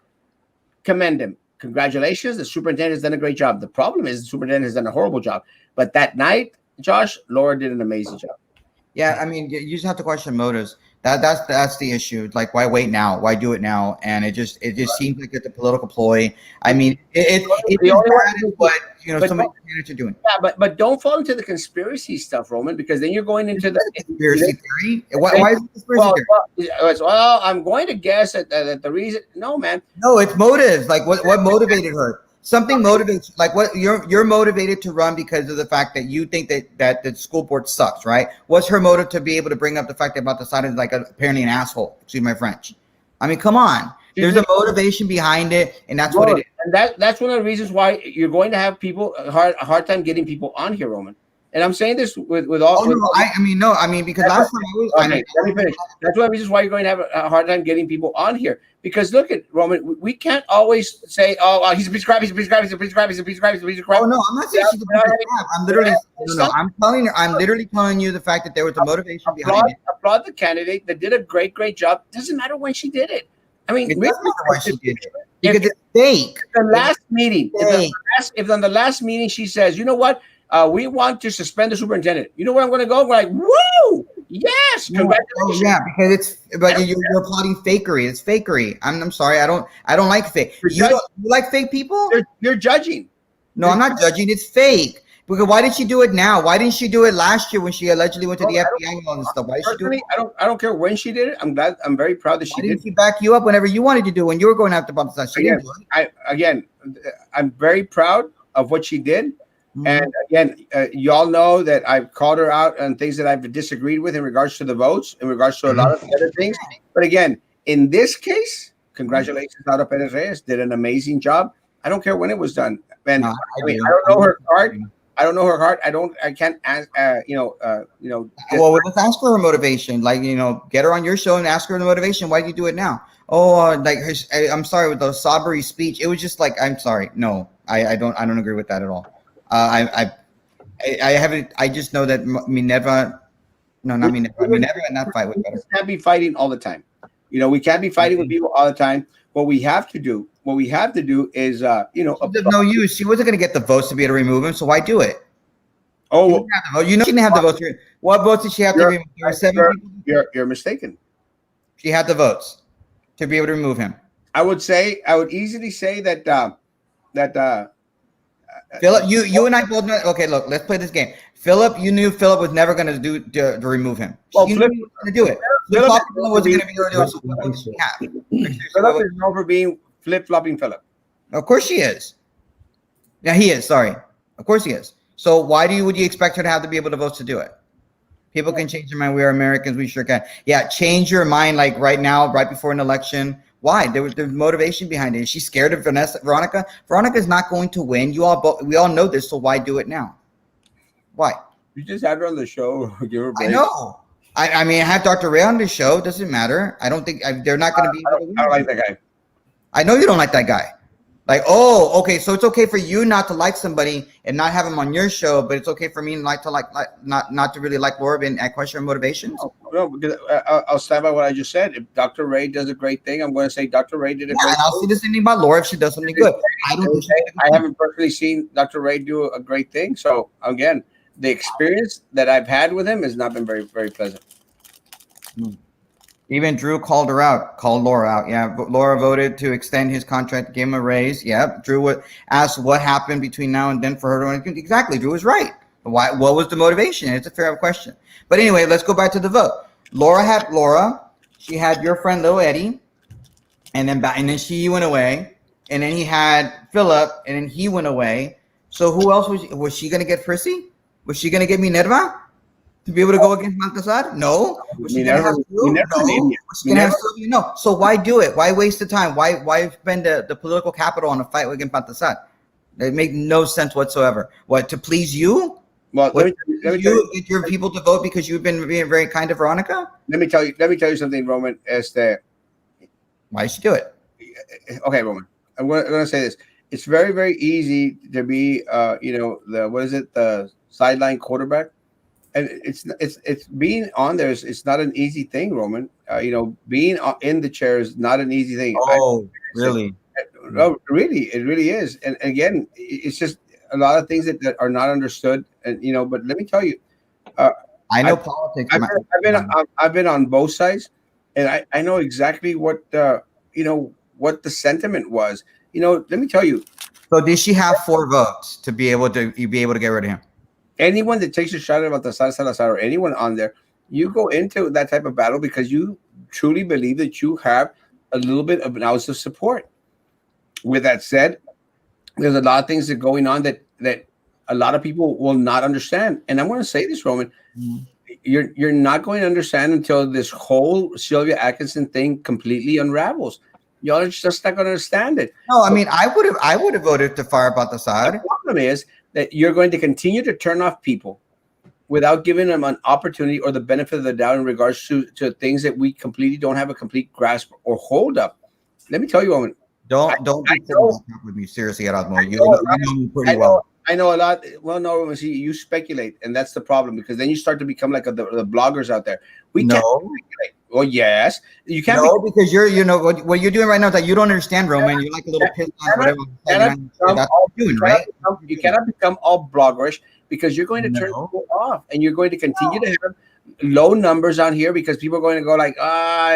commend him. Congratulations, the superintendent has done a great job. The problem is the superintendent has done a horrible job. But that night, Josh, Laura did an amazing job. Yeah, I mean, you just have to question motives. That's the issue. Like, why wait now? Why do it now? And it just seems like it's a political ploy. I mean, it's The as only one- bad as what but some of the candidates are doing. Yeah, but don't fall into the conspiracy stuff, Roman, because then you're going into the Conspiracy theory. Why is it conspiracy theory? well, I'm going to guess that the reason. No, man. No, it's motives. Like what motivated her? Something motivates. Like what you're motivated to run because of the fact that you think that the school board sucks, right? What's her motive to be able to bring up the fact that about decided like apparently an asshole? Excuse my French. I mean, come on. There's a motivation behind it, and that's what it is. And that's one of the reasons why you're going to have people a hard time getting people on here, Roman. And I'm saying this with all. Oh, no, I mean, because last time let me finish. That's one of the reasons why you're going to have a hard time getting people on here. Because look at Roman, we can't always say, "Oh, he's a piece of crap. He's a piece of crap. He's a piece of crap. He's a piece of crap. He's a piece of crap." Oh no, I'm not saying she's a piece of crap. I'm literally I'm literally telling you the fact that there was a motivation behind it. Applaud the candidate that did a great job. Doesn't matter when she did it. I mean, it doesn't matter why she did it because it's fake. The last meeting, if on the last meeting she says, "You know what? We want to suspend the superintendent." You know where I'm going to go? We're like, "Woo! Yes, congratulations!" Oh, yeah, because you're applauding fakery. It's fakery. I'm sorry. I don't like fake. You like fake people? You're judging. No, I'm not judging. It's fake. Because why did she do it now? Why didn't she do it last year when she allegedly went to the FBI and all this stuff? Why did she do it? I don't care when she did it. I'm very proud that she did. Why didn't she back you up whenever you wanted to do when you were going after Bump? She didn't do it. I'm very proud of what she did. Mm-hmm. And again, y'all know that I've called her out on things that I've disagreed with in regards to the votes, in regards to a lot of other things. But again, in this case, congratulations, Laura Perez Reyes did an amazing job. I don't care when it was done. And I don't know her heart. I don't know her heart. I can't ask. Well, let's ask her motivation. Like, get her on your show and ask her the motivation. Why do you do it now? Oh, I'm sorry with the sobbery speech. It was just like, I'm sorry. No, I don't agree with that at all. I haven't. I just know that Minerva. No, not Minerva. Minerva and that fight was better. We can't be fighting all the time. We can't be fighting with people all the time. What we have to do is, no use. She wasn't going to get the votes to be able to remove him, so why do it? Oh, she didn't have the votes. What votes did she have to remove? There were 7 people. You're mistaken. She had the votes to be able to remove him. I would easily say that Philip, you and I both know. Okay, look, let's play this game. Philip, you knew Philip was never going to remove him. Well, you knew he was going to do it. Philip wasn't going to be able to do it. So what did she have? Philip is known for being flip-flopping Philip. Of course she is. Yeah, he is. Sorry. Of course he is. So why would you expect her to have to be able to vote to do it? People can change their mind. We are Americans. We sure can. Yeah, change your mind like right now, right before an election. Why? There's motivation behind it. Is she scared of Veronica? Veronica's not going to win. We all know this. So why do it now? Why? You just had her on the show. Give her a break. I know. I mean, I have Dr. Ray on the show. Doesn't matter. I don't think they're not going to be. I don't like that guy. I know you don't like that guy. Like, oh, okay. So it's okay for you not to like somebody and not have him on your show, but it's okay for me not to really like Laura and question her motivations. No, because I'll stand by what I just said. If Dr. Ray does a great thing, I'm going to say Dr. Ray did a great thing. I'll see this thing about Laura if she does something good. I haven't personally seen Dr. Ray do a great thing. So again, the experience that I've had with him has not been very, very pleasant. Even Drew called Laura out. Yeah, Laura voted to extend his contract, give him a raise. Yeah, Drew asked what happened between now and then for her to exactly. Drew was right. Why? What was the motivation? It's a fair question. But anyway, let's go back to the vote. Laura. She had your friend Lil Eddie, and then she went away, and then he had Philip, and then he went away. So who else was she going to get Prissy? Was she going to get Minerva to be able to go against Baltasar? No. Was she going to have Drew? No. Was she going to have Sylvia? No. So why do it? Why waste the time? Why spend the political capital on a fight against Baltasar? It makes no sense whatsoever. What, to please you? Well, let me you get your people to vote because you've been being very kind to Veronica? Let me tell you something, Roman. Why did she do it? Okay, Roman. I'm going to say this. It's very, very easy to be, the sideline quarterback, and it's being on there. It's not an easy thing, Roman. Being in the chair is not an easy thing. Oh, really? No, really, it really is. And again, it's just a lot of things that are not understood. And but let me tell you, I know politics. I've been on both sides, and I know exactly what what the sentiment was. Let me tell you, So did she have 4 votes to be able to get rid of him? anyone that takes a shot at Baltasar Salazar or anyone on there, you go into that type of battle because you truly believe that you have a little bit of an ounce of support. With that said, there's a lot of things that are going on that a lot of people will not understand. And I'm going to say this, Roman, you're not going to understand until this whole Sylvia Atkinson thing completely unravels. Y'all are just not going to understand it. No, I mean, I would have voted to fire Baltasar. The problem is that you're going to continue to turn off people without giving them an opportunity or the benefit of the doubt in regards to things that we completely don't have a complete grasp or hold up. Let me tell you, Roman. Don't be with me seriously, Erasmo. You know me pretty well. I know a lot. Well, no, see, you speculate, and that's the problem because then you start to become like the bloggers out there. We can't speculate. Well, yes, you can't. No, because what you're doing right now is that you don't understand, Roman. You're like a little pissed on whatever. You cannot become all bloggerish because you're going to turn people off, and you're going to continue to have low numbers on here because people are going to go like,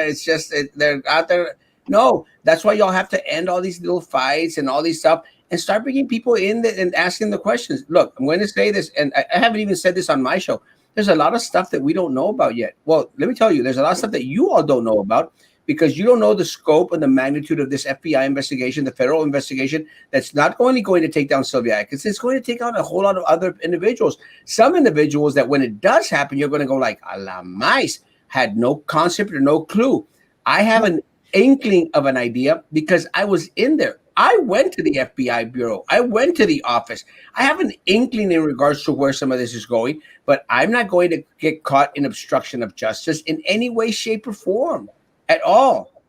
it's just they're out there. No, that's why y'all have to end all these little fights and all these stuff and start bringing people in and asking the questions. Look, I'm going to say this, and I haven't even said this on my show. There's a lot of stuff that we don't know about yet. Well, let me tell you, there's a lot of stuff that you all don't know about because you don't know the scope and the magnitude of this FBI investigation, the federal investigation that's not only going to take down Sylvia Atkins, it's going to take out a whole lot of other individuals. Some individuals that when it does happen, you're going to go like, a la mice, had no concept or no clue. I have an inkling of an idea because I was in there. I went to the FBI bureau. I went to the office. I have an inkling in regards to where some of this is going, but I'm not going to get caught in obstruction of justice in any way, shape, or form at all.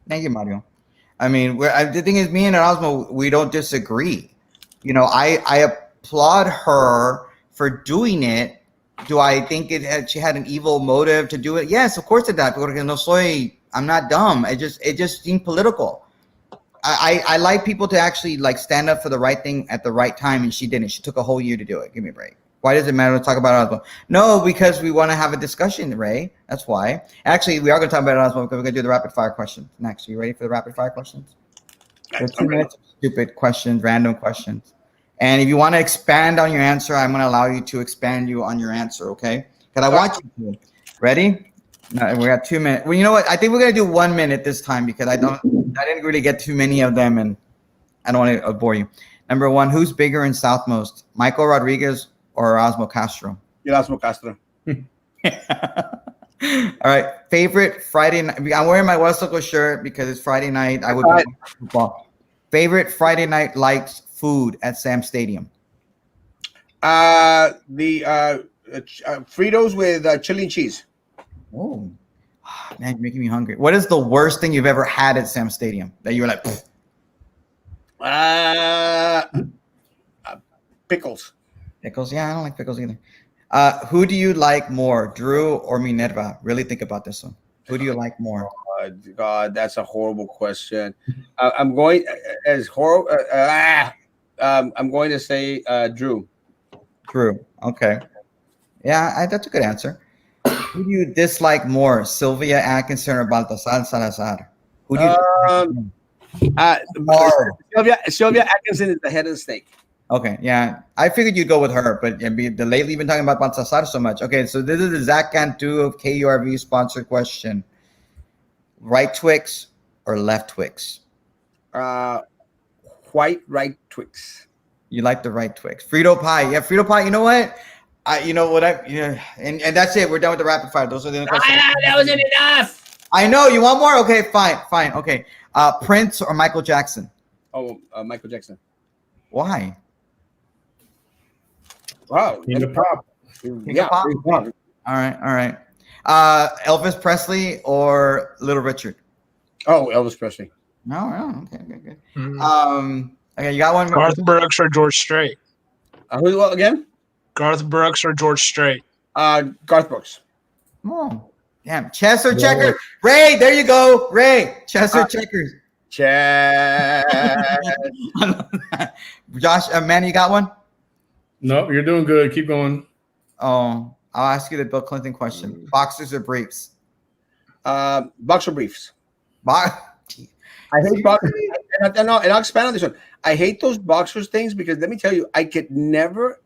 Thank you, Mario. I mean, the thing is, me and Erasmo, we don't disagree. I applaud her for doing it. Do I think she had an evil motive to do it? Yes, of course it does. Porque I'm not dumb. It just seemed political. I like people to actually like stand up for the right thing at the right time, and she didn't. She took a whole year to do it. Give me a break. Why does it matter to talk about Erasmo? No, because we want to have a discussion, Ray. That's why. Actually, we are going to talk about Erasmo because we're going to do the rapid fire questions next. Are you ready for the rapid fire questions? There's 2 minutes of stupid questions, random questions. And if you want to expand on your answer, I'm going to allow you to expand on your answer, okay? Because I want you to. Ready? No, we got 2 minutes. Well, you know what? I think we're gonna do 1 minute this time because I didn't really get too many of them, and I don't want to bore you. Number 1, who's bigger and southmost, Michael Rodriguez or Erasmo Castro? Erasmo Castro. All right. Favorite Friday night. I'm wearing my West Local shirt because it's Friday night. I would be football. Favorite Friday night lights food at Sam Stadium. The Fritos with chili and cheese. Oh, man, you're making me hungry. What is the worst thing you've ever had at Sam Stadium that you were like, pickles. Pickles? Yeah, I don't like pickles either. Who do you like more, Drew or Minerva? Really think about this one. Who do you like more? God, that's a horrible question. I'm going as horrible. I'm going to say Drew. Drew. Okay. Yeah, that's a good answer. Who do you dislike more, Sylvia Atkinson or Baltasar Salazar? Who do you Sylvia Atkinson is the head of the snake. Okay, yeah. I figured you'd go with her, but lately you've been talking about Baltasar so much. Okay, so this is the Zach Cantu of KURV sponsored question. Right Twix or left Twix? White right Twix. You like the right Twix. Frito pie. Yeah, Frito pie. You know what? And that's it. We're done with the rapid fire. Those are the only questions. That wasn't enough. I know. You want more? Okay, fine. Okay. Prince or Michael Jackson? Oh, Michael Jackson. Why? Wow. King of pop. Yeah. Pop. All right. Elvis Presley or Little Richard? Oh, Elvis Presley. No. Okay, good. Mm-hmm. Okay, you got one. Garth Brooks or George Strait? Who again? Garth Brooks or George Strait? Garth Brooks. Oh, damn. Chess or checkers? Ray, there you go. Ray, chess or checkers? Chess. Josh, Manny, you got one? No, you're doing good. Keep going. Oh, I'll ask you the Bill Clinton question. Boxers or briefs? Boxer briefs. Bo- I hate boxers. And I'll expand on this one. I hate those boxers things because let me tell you, I could never.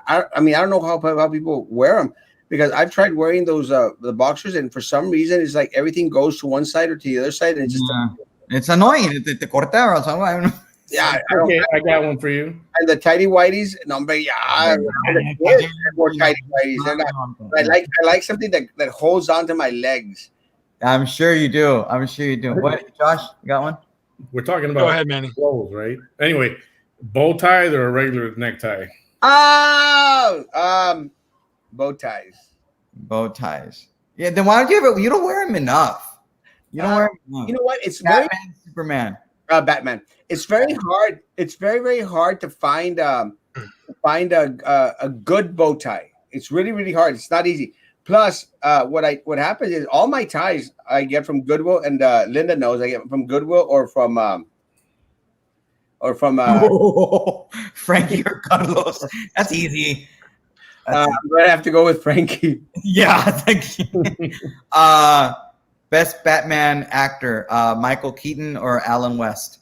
I mean, I don't know how people wear them because I've tried wearing those the boxers, and for some reason, it's like everything goes to one side or to the other side, and it's just it's annoying. Te corta or something. I don't know. yeah. Okay, I got one for you. And the tidy whities, no, but yeah, more tidy whities. They're not. I like something that holds onto my legs. I'm sure you do. What, Josh? You got one? We're talking about Go ahead, Manny. clothes, right? Anyway, bow ties or a regular necktie? Oh, bow ties. Bow ties. Yeah. Then why don't you ever? You don't wear them enough. You don't wear them enough. You know what? It's Batman, very Superman. Batman. It's very hard. It's very hard to find a good bow tie. It's really hard. It's not easy. Plus, what happens is all my ties I get from Goodwill, and Linda knows I get from Goodwill or from Frankie or Carlos. That's easy. I'm gonna have to go with Frankie. Yeah. Thank you. Best Batman actor: Michael Keaton or Alan West?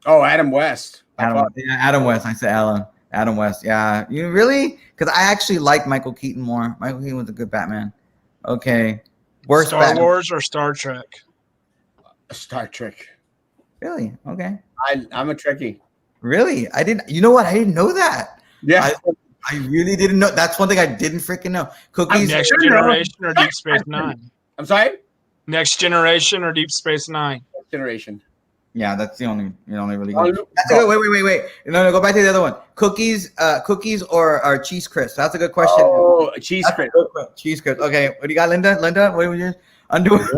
Oh, Adam West. Adam West. I said Alan. Adam West. Yeah. You really? Because I actually like Michael Keaton more. Michael Keaton was a good Batman. Okay. Worst Star Batman. Wars or Star Trek? Star Trek. Really? Okay. I'm a Trekkie. Really? I didn't. You know what? I didn't know that. Yeah. I really didn't know. That's one thing I didn't freaking know. Cookies. Next Generation or Deep Space Nine? I'm sorry. Next Generation or Deep Space Nine? Generation. Yeah, that's the only really good. That's a good. Wait. No, go back to the other one. Cookies or cheese crisp. That's a good question. Oh, cheese crisp. Cheese crisp. Okay, what do you got, Linda? Linda, what was yours? Underwear.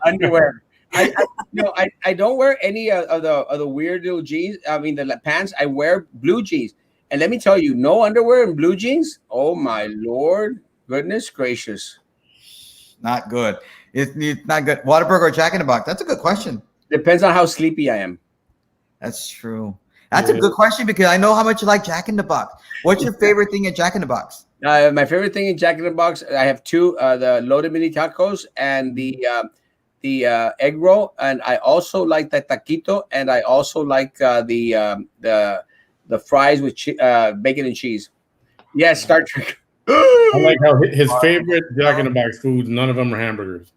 Underwear. I don't wear any of the weird little jeans. I mean the pants. I wear blue jeans, and let me tell you, no underwear and blue jeans. Oh my Lord, goodness gracious! Not good. It's not good. Whataburger or Jack in the Box? That's a good question. Depends on how sleepy I am. That's true. That's a good question because I know how much you like Jack in the Box. What's your favorite thing at Jack in the Box? My favorite thing in Jack in the Box, I have two: the loaded mini tacos and the egg roll. And I also like the taquito, and I also like the fries with bacon and cheese. Yes, Star Trek. I like how his favorite Jack in the Box foods, none of them are hamburgers.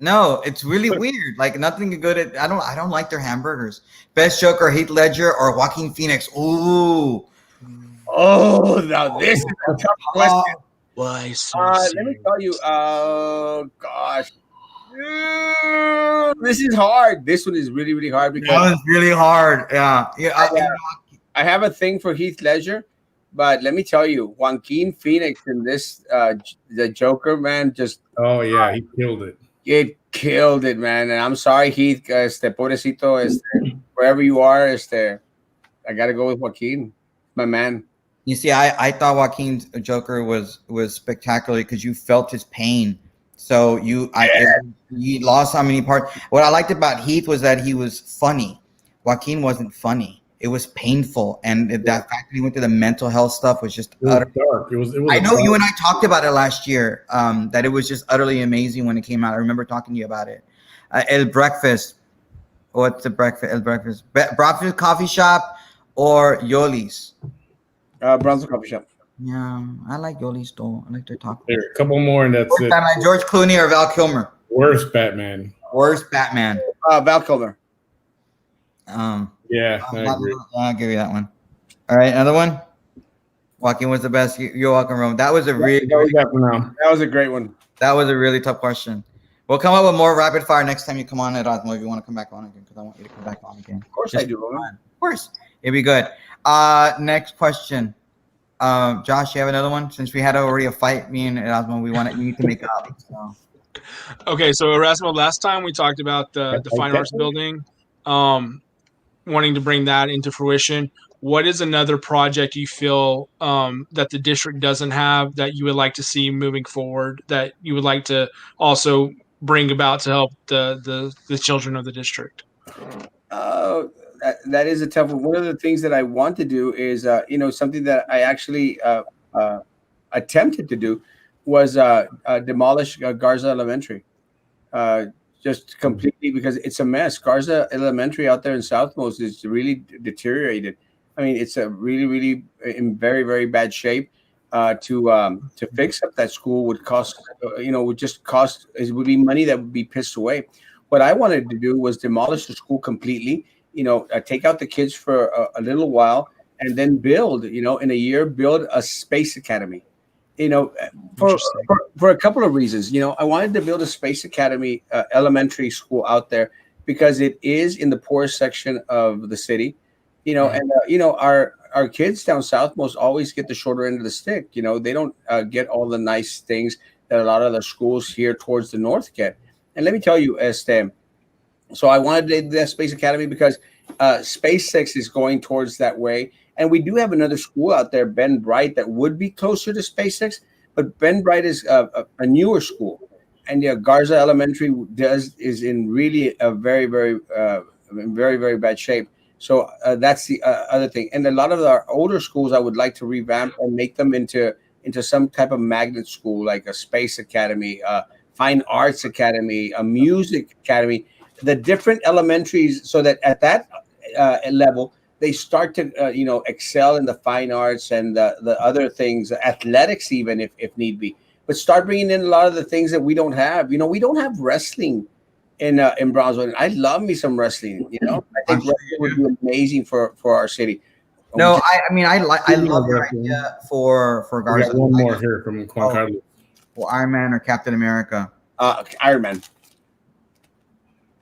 No, it's really weird. Like nothing good at. I don't like their hamburgers. Best Joker: Heath Ledger or Joaquin Phoenix? Ooh. Oh, now this is a tough question. Why so Let me tell you. Oh gosh, this is hard. This one is really hard because That was really hard. Yeah. I have a thing for Heath Ledger, but let me tell you, Joaquin Phoenix in this the Joker, man, just Oh yeah, he killed it. it killed it, man. And I'm sorry, Heath, pobrecito, wherever you are, I gotta go with Joaquin, my man. You see, I thought Joaquin's Joker was spectacular because you felt his pain. So you lost how many parts. What I liked about Heath was that he was funny. Joaquin wasn't funny. It was painful, and that fact that he went through the mental health stuff was just Dark. It was I know you and I talked about it last year. That it was just utterly amazing when it came out. I remember talking to you about it. El Breakfast. What's the breakfast? El Breakfast. Breakfast coffee shop or Yoli's? Bronzo Coffee Shop. Yeah, I like Yoli's though. I like their tacos. There, a couple more, and that's it. Like George Clooney or Val Kilmer? Worst Batman. Worst Batman. Val Kilmer. Yeah, I agree. I'll give you that one. All right, another one. Joaquin was the best. You're welcome, Rome. That was a really That was a great one. That was a really tough question. We'll come up with more rapid fire next time you come on, Erasmo, if you want to come back on again, because I want you to come back on again. Of course I do. Of course. It'd be good. Next question. Josh, you have another one? Since we had already a fight, me and Erasmo, we need to make up. So. Okay, so Erasmo, last time we talked about the Fine Arts Building, wanting to bring that into fruition. What is another project you feel that the district doesn't have that you would like to see moving forward, that you would like to also bring about to help the children of the district? that is a tough one. One of the things that I want to do is, something that I actually attempted to do was demolish Garza Elementary, just completely, because it's a mess. Garza Elementary out there in Southmost is really deteriorated. I mean, it's a really, really in very, very bad shape. To fix up that school would cost, would just cost. It would be money that would be pissed away. What I wanted to do was demolish the school completely. Take out the kids for a little while, and then build. In a year, build a space academy. For a couple of reasons. I wanted to build a space academy elementary school out there because it is in the poorest section of the city. And our kids down south most always get the shorter end of the stick. They don't get all the nice things that a lot of the schools here towards the north get. And let me tell you, so I wanted the Space Academy because SpaceX is going towards that way. And we do have another school out there, Ben Bright, that would be closer to SpaceX. But Ben Bright is a newer school. And Garza Elementary is in really a very, very, very, very bad shape. So that's the other thing. And a lot of our older schools, I would like to revamp and make them into some type of magnet school, like a Space Academy, Fine Arts Academy, a Music Academy, the different elementaries, so that at that level, they start to, excel in the fine arts and the other things, athletics even if need be. But start bringing in a lot of the things that we don't have. We don't have wrestling in Brownsville. I love me some wrestling. I think wrestling would be amazing for our city. No, I love your idea for Garza. We got one more here from Juan Carlos. Well, Iron Man or Captain America. Iron Man.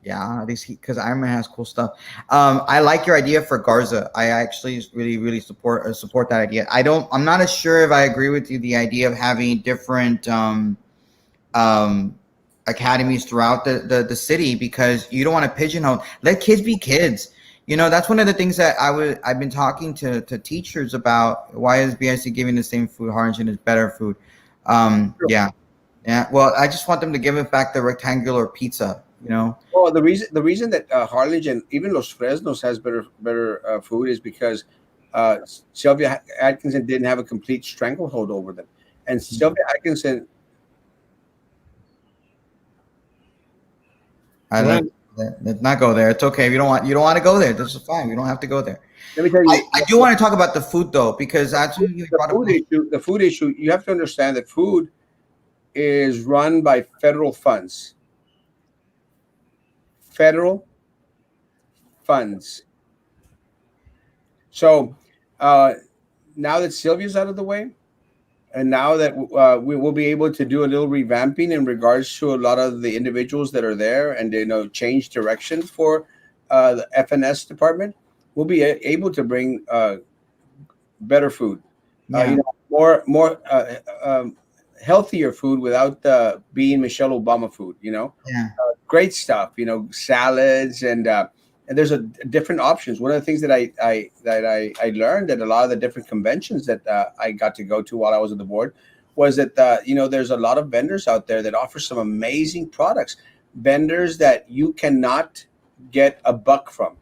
Yeah, at least because Iron Man has cool stuff. I like your idea for Garza. I actually really, really support that idea. I'm not as sure if I agree with you. The idea of having different academies throughout the city, because you don't want to pigeonhole. Let kids be kids. That's one of the things that I've been talking to teachers about. Why is BIC giving the same food? Harlingen is better food. Yeah. Well, I just want them to give it back the rectangular pizza. Well, the reason that Harlingen, even Los Fresnos, has better food is because Sylvia Atkinson didn't have a complete stranglehold over them, and Sylvia Atkinson. Let's not go there. It's okay if you don't want to go there. This is fine. We don't have to go there. Let me tell you, I do want to talk about the food though, because that's the food issue. You have to understand that food is run by federal funds. Federal funds. So now that Sylvia's out of the way, and now that we will be able to do a little revamping in regards to a lot of the individuals that are there, and change direction for the FNS department, we'll be able to bring better food, more healthier food without being Michelle Obama food. Great stuff. Salads and there's different options. One of the things that I learned at a lot of the different conventions that I got to go to while I was on the board was that there's a lot of vendors out there that offer some amazing products. Vendors that you cannot get a buck from.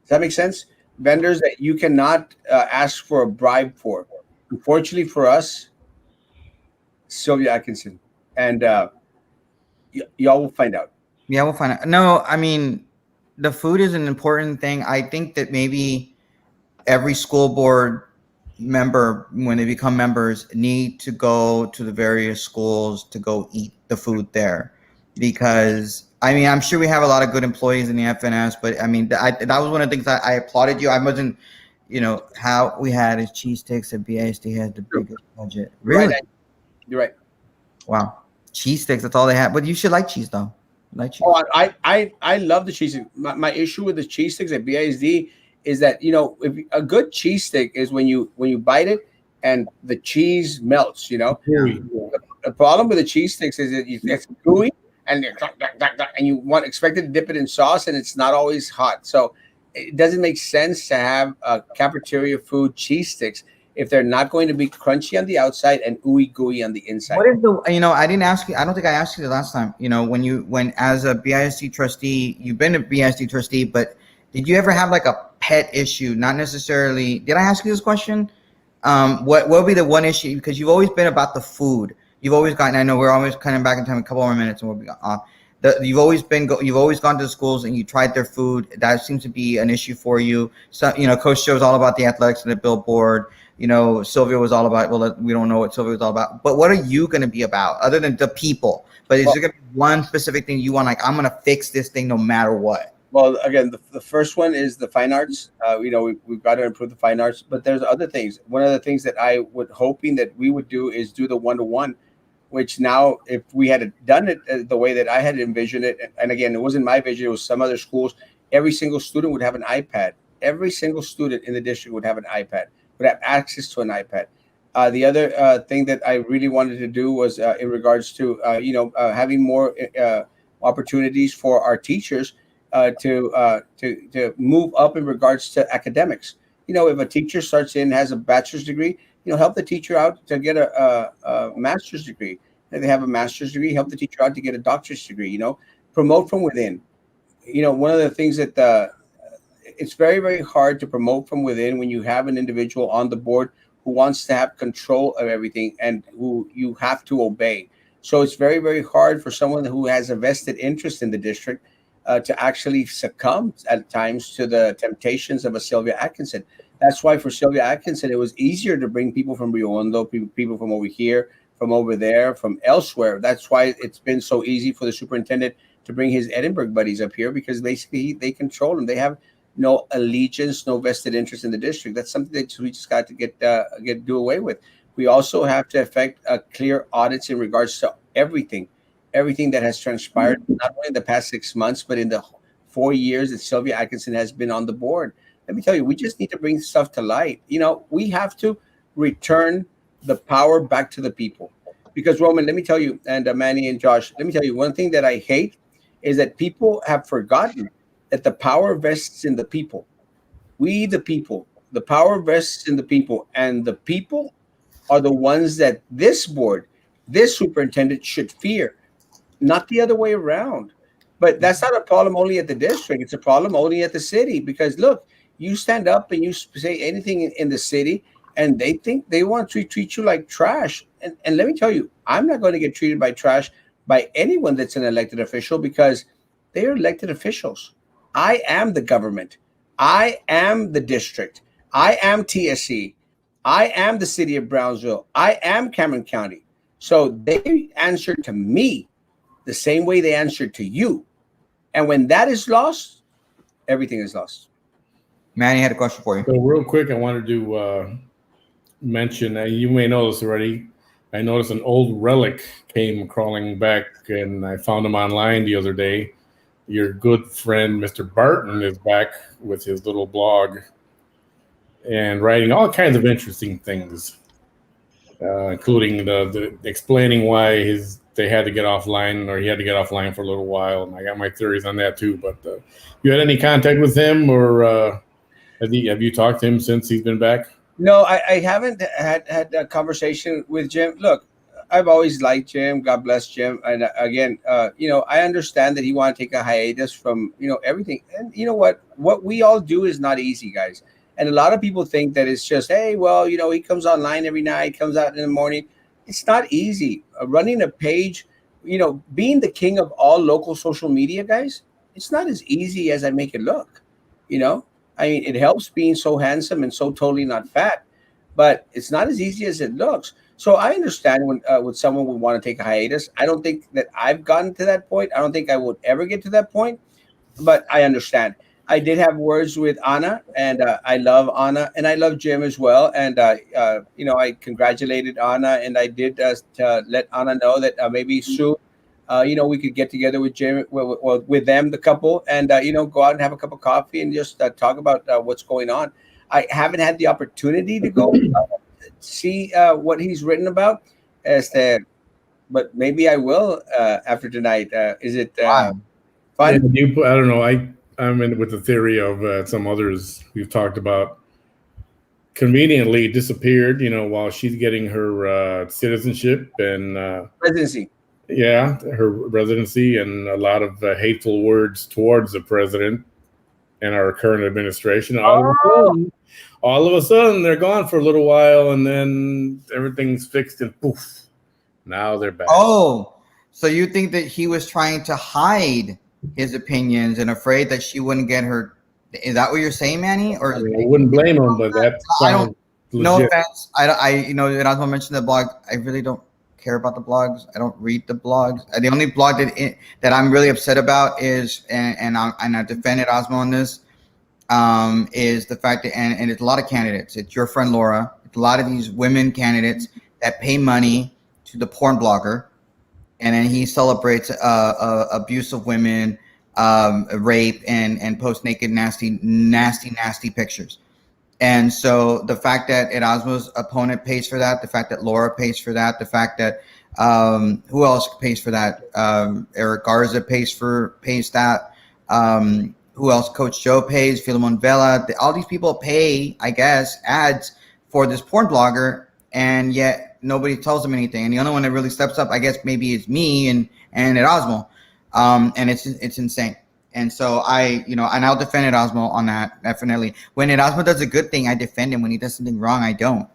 Does that make sense? Vendors that you cannot ask for a bribe for. Unfortunately for us, Sylvia Atkinson, and y'all will find out. Yeah, we'll find out. No, I mean, the food is an important thing. I think that maybe every school board member, when they become members, need to go to the various schools to go eat the food there. Because, I'm sure we have a lot of good employees in the FNS, but that was one of the things I applauded you. I wasn't, how we had is cheese sticks and BISD had the biggest budget. Really? Right. You're right. Wow. Cheese sticks, that's all they had. But you should like cheese, though. Like cheese. Oh, I love the cheese. My issue with the cheese sticks at BISD is that if a good cheese stick is when you bite it and the cheese melts. The problem with the cheese sticks is that it's gooey and you expected to dip it in sauce, and it's not always hot. So it doesn't make sense to have cafeteria food cheese sticks if they're not going to be crunchy on the outside and ooey gooey on the inside. What is the, I didn't ask you, I don't think I asked you the last time, when as a BISD trustee, you've been a BISD trustee, but did you ever have like a pet issue? Not necessarily. Did I ask you this question? What will be the one issue? Because you've always been about the food. You've always gotten. I know we're always coming back in time. A couple more minutes, and we'll be on. You've always gone to the schools and you tried their food. That seems to be an issue for you. So Coach Joe was all about the athletics and the billboard. Sylvia was all about. Well, we don't know what Sylvia was all about. But what are you going to be about, other than the people? But is there going to be one specific thing you want? Like, I'm going to fix this thing no matter what. Well, again, the first one is the fine arts. We've got to improve the fine arts, but there's other things. One of the things that I would hoping that we would do is do the 1-to-1, which now, if we had done it the way that I had envisioned it, and again, it wasn't my vision, it was some other schools, every single student would have an iPad. Every single student in the district would have an iPad, would have access to an iPad. The other thing that I really wanted to do was in regards to, having more opportunities for our teachers to move up in regards to academics. If a teacher starts in, has a bachelor's degree, help the teacher out to get a master's degree. If they have a master's degree, help the teacher out to get a doctorate degree. Promote from within. One of the things that it's very, very hard to promote from within when you have an individual on the board who wants to have control of everything and who you have to obey. So it's very, very hard for someone who has a vested interest in the district to actually succumb at times to the temptations of a Sylvia Atkinson. That's why for Sylvia Atkinson, it was easier to bring people from Rio Hondo, people from over here, from over there, from elsewhere. That's why it's been so easy for the superintendent to bring his Edinburgh buddies up here, because basically they control them. They have no allegiance, no vested interest in the district. That's something that we just got to do away with. We also have to effect clear audits in regards to everything that has transpired, not only in the past 6 months, but in the 4 years that Sylvia Atkinson has been on the board. Let me tell you, we just need to bring stuff to light. We have to return the power back to the people. Because, Roman, let me tell you, and Manny and Josh, let me tell you, one thing that I hate is that people have forgotten that the power vests in the people. We, the people, the power vests in the people, and the people are the ones that this board, this superintendent should fear, not the other way around. But that's not a problem only at the district. It's a problem only at the city, because look, you stand up and you say anything in the city and they think they want to treat you like trash. And let me tell you, I'm not going to get treated by trash by anyone that's an elected official, because they are elected officials. I am the government. I am the district. I am TSC. I am the city of Brownsville. I am Cameron County. So they answer to me the same way they answer to you. And when that is lost, everything is lost. Manny had a question for you. So real quick, I wanted to mention, you may know this already, I noticed an old relic came crawling back, and I found him online the other day. Your good friend, Mr. Barton, is back with his little blog and writing all kinds of interesting things, including the explaining why they had to get offline, or he had to get offline for a little while. And I got my theories on that too. But you had any contact with him, or have you talked to him since he's been back? No, I haven't had a conversation with Jim. Look, I've always liked Jim. God bless Jim. And again, I understand that he want to take a hiatus from, everything. And you know what we all do is not easy, guys. And a lot of people think that it's just, hey, well, he comes online every night, comes out in the morning. It's not easy. Running a page, being the king of all local social media, guys, it's not as easy as I make it look. I mean, it helps being so handsome and so totally not fat, but it's not as easy as it looks. So I understand when someone would want to take a hiatus. I don't think that I've gotten to that point. I don't think I would ever get to that point, but I understand. I did have words with Anna, and I love Anna, and I love Jim as well. And, I congratulated Anna, and I did let Anna know that maybe soon, we could get together with Jim, with them, the couple, and, go out and have a cup of coffee and just talk about what's going on. I haven't had the opportunity to go see what he's written about, but maybe I will after tonight. Is it fun? I don't know. I'm in with the theory of some others we've talked about conveniently disappeared, while she's getting her citizenship and Residency. Yeah, her residency, and a lot of hateful words towards the president. and our current administration. All of a sudden, they're gone for a little while, and then everything's fixed, and poof, now they're back. Oh, so you think that he was trying to hide his opinions and afraid that she wouldn't get her? Is that what you're saying, Manny? Or I wouldn't blame him, but that sounds no legit. offense. Erasmo mentioned the blog. I really don't care about the blogs. I don't read the blogs. The only blog that I'm really upset about is, and I defend Erasmo on this, is the fact that, and it's a lot of candidates. It's your friend Laura. It's a lot of these women candidates that pay money to the porn blogger, and then he celebrates abuse of women, rape, and post naked nasty pictures. And so the fact that Erasmo's opponent pays for that, the fact that Laura pays for that, the fact that who else pays for that? Eric Garza pays that. Who else? Coach Joe pays. Filemon Vela. All these people pay, I guess, ads for this porn blogger, and yet nobody tells them anything. And the only one that really steps up, I guess, maybe is me and Erasmo. And it's insane. And so I'll defend Erasmo on that, definitely. When Erasmo does a good thing, I defend him. When he does something wrong, I don't.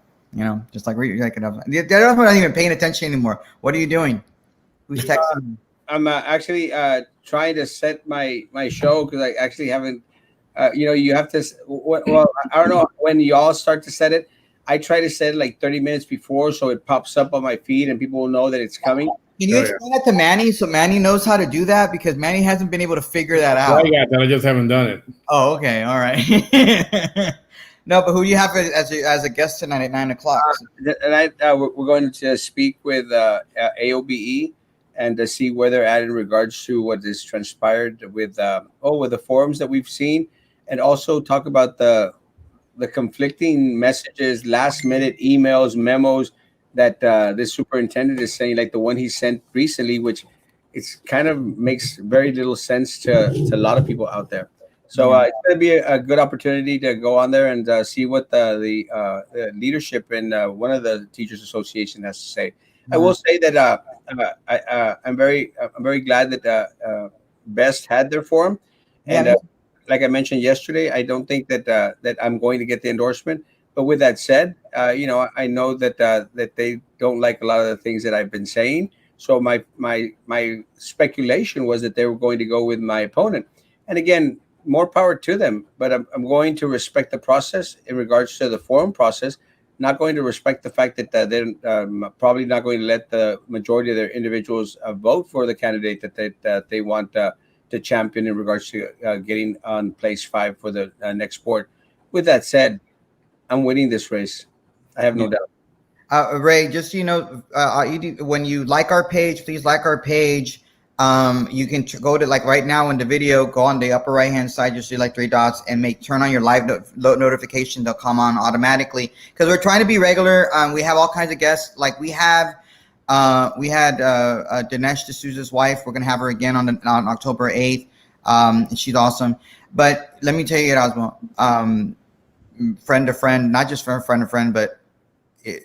Just like Erasmo. Erasmo not even paying attention anymore. What are you doing? Who's texting? I'm actually trying to set my show because I actually haven't. You have to. Well, I don't know when y'all start to set it. I try to set it like 30 minutes before, so it pops up on my feed and people will know that it's coming. Can you explain that to Manny so Manny knows how to do that? Because Manny hasn't been able to figure that out. I got that. I just haven't done it. Oh, okay. All right. No, but who do you have as a guest tonight at 9 o'clock? Tonight, we're going to speak with AOBE and to see where they're at in regards to what is transpired with the forums that we've seen, and also talk about the conflicting messages, last minute emails, memos that this superintendent is saying, like the one he sent recently, which it's kind of makes very little sense to a lot of people out there. So it's going to be a good opportunity to go on there and see what the leadership in one of the teachers association has to say. I will say that I'm very glad that Best had their forum, and like I mentioned yesterday, I don't think that I'm going to get the endorsement. But with that said, I know that they don't like a lot of the things that I've been saying. So my speculation was that they were going to go with my opponent. And again, more power to them. But I'm going to respect the process in regards to the forum process. Not going to respect the fact that they're probably not going to let the majority of their individuals vote for the candidate that they want to champion in regards to getting on place 5 for the next board. With that said, I'm winning this race. I have no doubt. Ray, just so you know, when you like our page, please like our page. You can go to, like right now in the video, go on the upper right hand side, you'll see like 3 dots, and turn on your live notification. They'll come on automatically because we're trying to be regular. We have all kinds of guests. Like we had Dinesh D'Souza's wife. We're gonna have her again on October 8th. And she's awesome. But let me tell you, Erasmo, friend to friend, not just friend to friend, but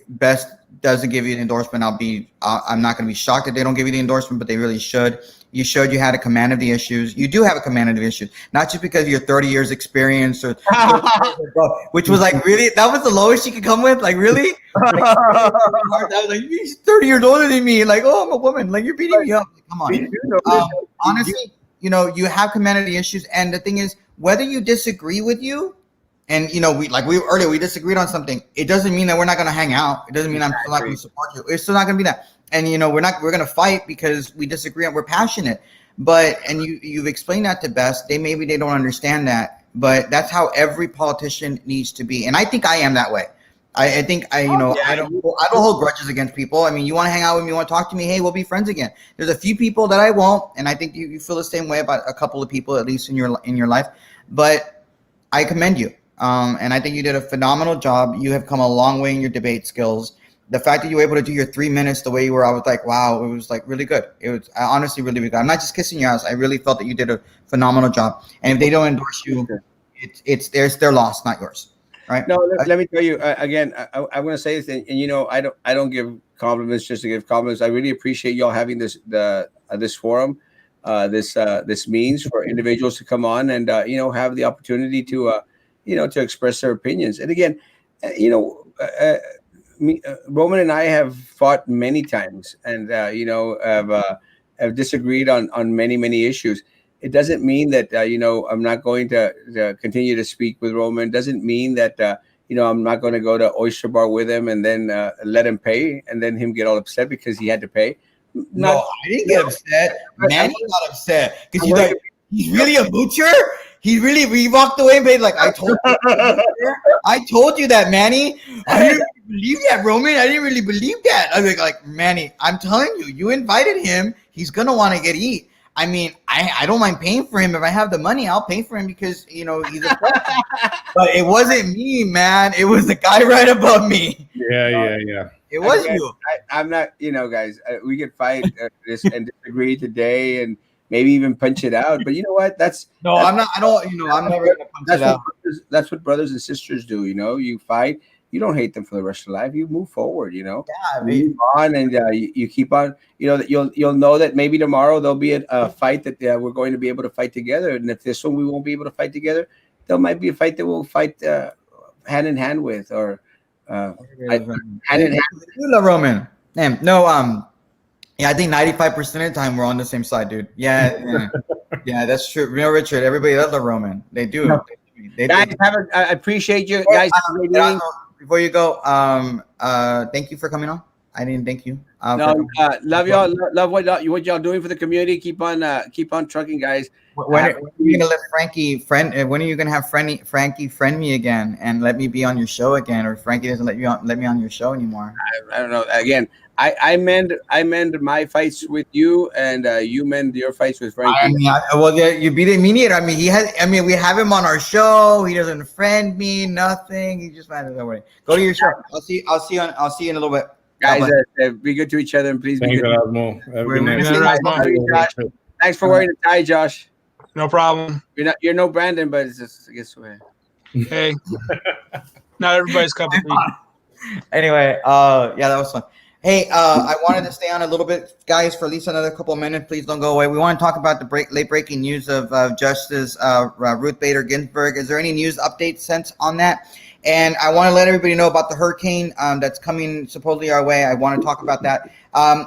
Best doesn't give you the endorsement. I'm not going to be shocked that they don't give you the endorsement, but they really should. You showed you had a command of the issues. You do have a command of the issues, not just because of your 30 years experience which was like, really, that was the lowest you could come with. Like, really? I was like, he's 30 years older than me. Like, oh, I'm a woman. Like, you're beating me up. Like, come on. Honestly, you have command of the issues. And the thing is, whether you disagree with you, and we disagreed on something. It doesn't mean that we're not going to hang out. It doesn't mean I'm still not going to support you. It's still not going to be that. And we're going to fight because we disagree and we're passionate. And you've explained that to Best. They don't understand that, but that's how every politician needs to be. And I think I am that way. I don't hold grudges against people. I mean, you want to hang out with me, you want to talk to me, hey, we'll be friends again. There's a few people that I won't, and I think you feel the same way about a couple of people, at least in your life. But I commend you. And I think you did a phenomenal job. You have come a long way in your debate skills. The fact that you were able to do your 3 minutes the way you were, I was like, wow, it was like really good. It was honestly really, really good. I'm not just kissing your ass. I really felt that you did a phenomenal job. And if they don't endorse you, it's their loss, not yours. Right? No, let me tell you again. I'm going to say this, and I don't give compliments just to give compliments. I really appreciate y'all having this forum. this means for individuals to come on and have the opportunity to to express their opinions. And again, Roman and I have fought many times, and have disagreed on many issues. It doesn't mean that I'm not going to continue to speak with Roman. It doesn't mean that I'm not going to go to Oyster Bar with him and then let him pay and then him get all upset because he had to pay. No, I didn't get upset. Manny got upset because he's like, he's really a moocher. We walked away and paid like, I told you that, Manny. I didn't really believe that, Roman. I didn't really believe that. I was like, Manny, I'm telling you, you invited him. He's gonna want to get eat. I mean, I don't mind paying for him. If I have the money, I'll pay for him because he's a friend. But it wasn't me, man. It was the guy right above me. Yeah. It was you. I'm not, guys. We could fight this and disagree today, and maybe even punch it out. But you know what? I'm not. I don't. I'm never gonna punch it out. That's what brothers and sisters do. You fight. You don't hate them for the rest of life. You move forward. Yeah, move on, and you keep on. That you'll know that maybe tomorrow there'll be a fight that we're going to be able to fight together. And if this one we won't be able to fight together, there might be a fight that we'll fight hand in hand with, or hand in hand. You love Roman. Damn. No. Yeah, I think 95% of the time we're on the same side, dude. Yeah, that's true. Real Richard, everybody loves Roman. They do. No. They guys, I appreciate you guys. Before you go, thank you for coming on. I didn't thank you. Love y'all. Love what y'all doing for the community. Keep on trucking, guys. When are you gonna let Frankie friend? When are you gonna have Frankie friend me again and let me be on your show again? Or Frankie doesn't let me on your show anymore? I don't know. Again, I mend my fights with you, and you mend your fights with Frankie. You be the mediator. I mean, we have him on our show. He doesn't friend me, nothing. He just finds his way. Go to your show. I'll see you in a little bit. Guys, be good to each other, and please be good. Thanks for wearing the tie, Josh. No problem. You're no Brandon, but it's just, I guess. Hey, not everybody's cup of tea. Anyway, that was fun. Hey, I wanted to stay on a little bit, guys, for at least another couple of minutes. Please don't go away. We want to talk about the late breaking news of Justice Ruth Bader Ginsburg. Is there any news updates sent on that? And I want to let everybody know about the hurricane that's coming supposedly our way. I want to talk about that.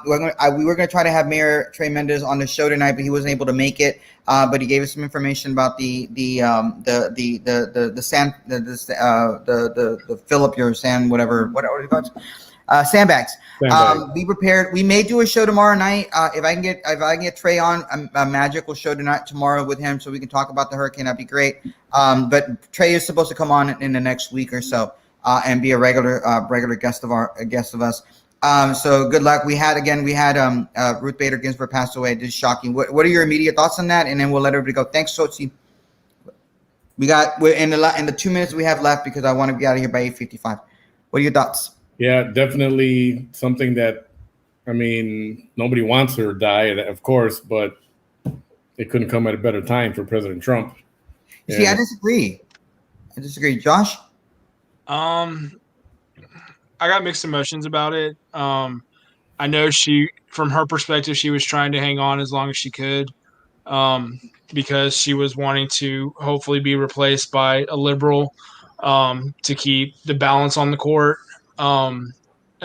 We were going to try to have Mayor Trey Mendez on the show tonight, but he wasn't able to make it. But he gave us some information about the fill up your sand, whatever it called. Sandbags. Be prepared. We may do a show tomorrow night. If I can get Trey on, a magical show tomorrow with him, so we can talk about the hurricane. That'd be great. But Trey is supposed to come on in the next week or so and be a regular guest of us. So good luck. We had Ruth Bader Ginsburg passed away. This is shocking. What are your immediate thoughts on that? And then we'll let everybody go. Thanks, Sochi. We're in the 2 minutes we have left because I want to be out of here by 8:55. What are your thoughts? Yeah, definitely something that, nobody wants her to die, of course, but it couldn't come at a better time for President Trump. See, I disagree. Josh? I got mixed emotions about it. I know from her perspective, she was trying to hang on as long as she could because she was wanting to hopefully be replaced by a liberal to keep the balance on the court.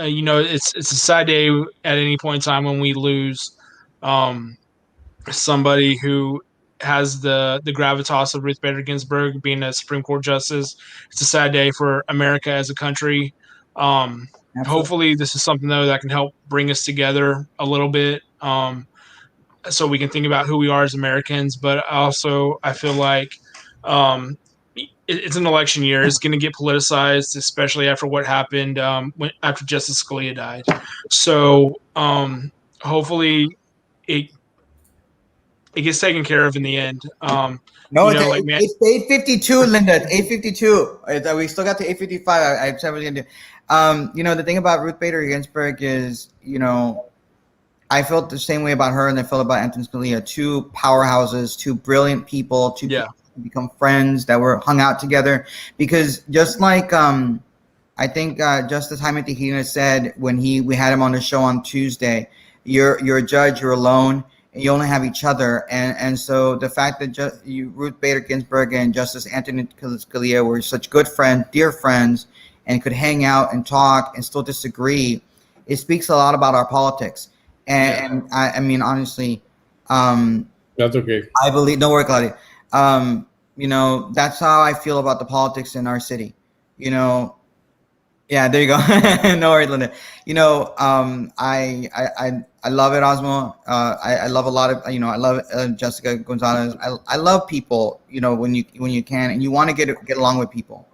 It's a sad day at any point in time when we lose somebody who has the gravitas of Ruth Bader Ginsburg being a Supreme Court justice. It's a sad day for America as a country. Hopefully this is something though that can help bring us together a little bit so we can think about who we are as Americans. But also I feel like it's an election year. It's going to get politicized, especially after what happened after Justice Scalia died. So hopefully it gets taken care of in the end. It's 8:52, Linda. It's 8:52. We still got to 8:55. I said we're going to do. The thing about Ruth Bader Ginsburg is, I felt the same way about her and I felt about Antonin Scalia. Two powerhouses, two brilliant people, people become friends that were hung out together. Because just like I think Justice Jaime Tejeda said when we had him on the show on Tuesday, you're a judge, you're alone. and you only have each other. And so the fact that Ruth Bader Ginsburg and Justice Antonin Scalia were such good friends, dear friends, and could hang out and talk and still disagree, it speaks a lot about our politics. And I mean, honestly, that's okay. I believe, don't worry, Claudia. That's how I feel about the politics in our city. Yeah, there you go. No worries, Linda. I love Erasmo. I love a lot of, I love Jessica Gonzalez. I love people, when you can, and you want to get along with people.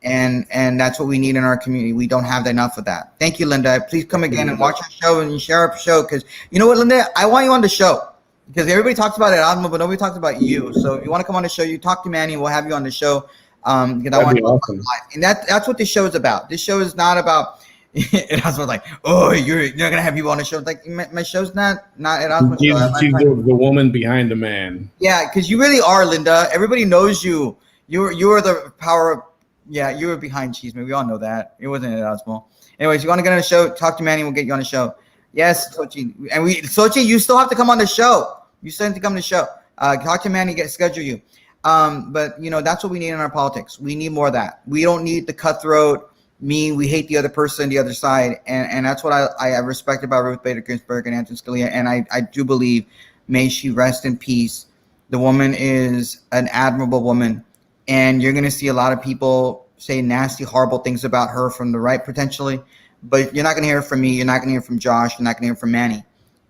And that's what we need in our community. We don't have enough of that. Thank you, Linda. Please come again and watch our show and share our show. Because you know what, Linda, I want you on the show because everybody talks about Erasmo, but nobody talks about you. So if you want to come on the show, you talk to Manny. We'll have you on the show. Because I want to awesome. And that's what this show is about. This show is not about Erasmo like, oh, you're gonna have people on the show. Like my show's not Erasmo. She's the woman behind the man. Yeah, because you really are, Linda. Everybody knows you. You are the power of. Yeah, you were behind Cheeseman. We all know that. It wasn't Erasmo. Anyways, you want to get on the show? Talk to Manny. We'll get you on the show. Yes, Sochi. And Sochi, you still have to come on the show. You still have to come on the show. Talk to Manny. Schedule you. But that's what we need in our politics. We need more of that. We don't need the cutthroat. We hate the other person, the other side, and that's what I respect about Ruth Bader Ginsburg and Antonin Scalia. And I do believe, may she rest in peace. The woman is an admirable woman. And you're going to see a lot of people say nasty, horrible things about her from the right, potentially. But you're not going to hear it from me. You're not going to hear it from Josh. You're not going to hear it from Manny.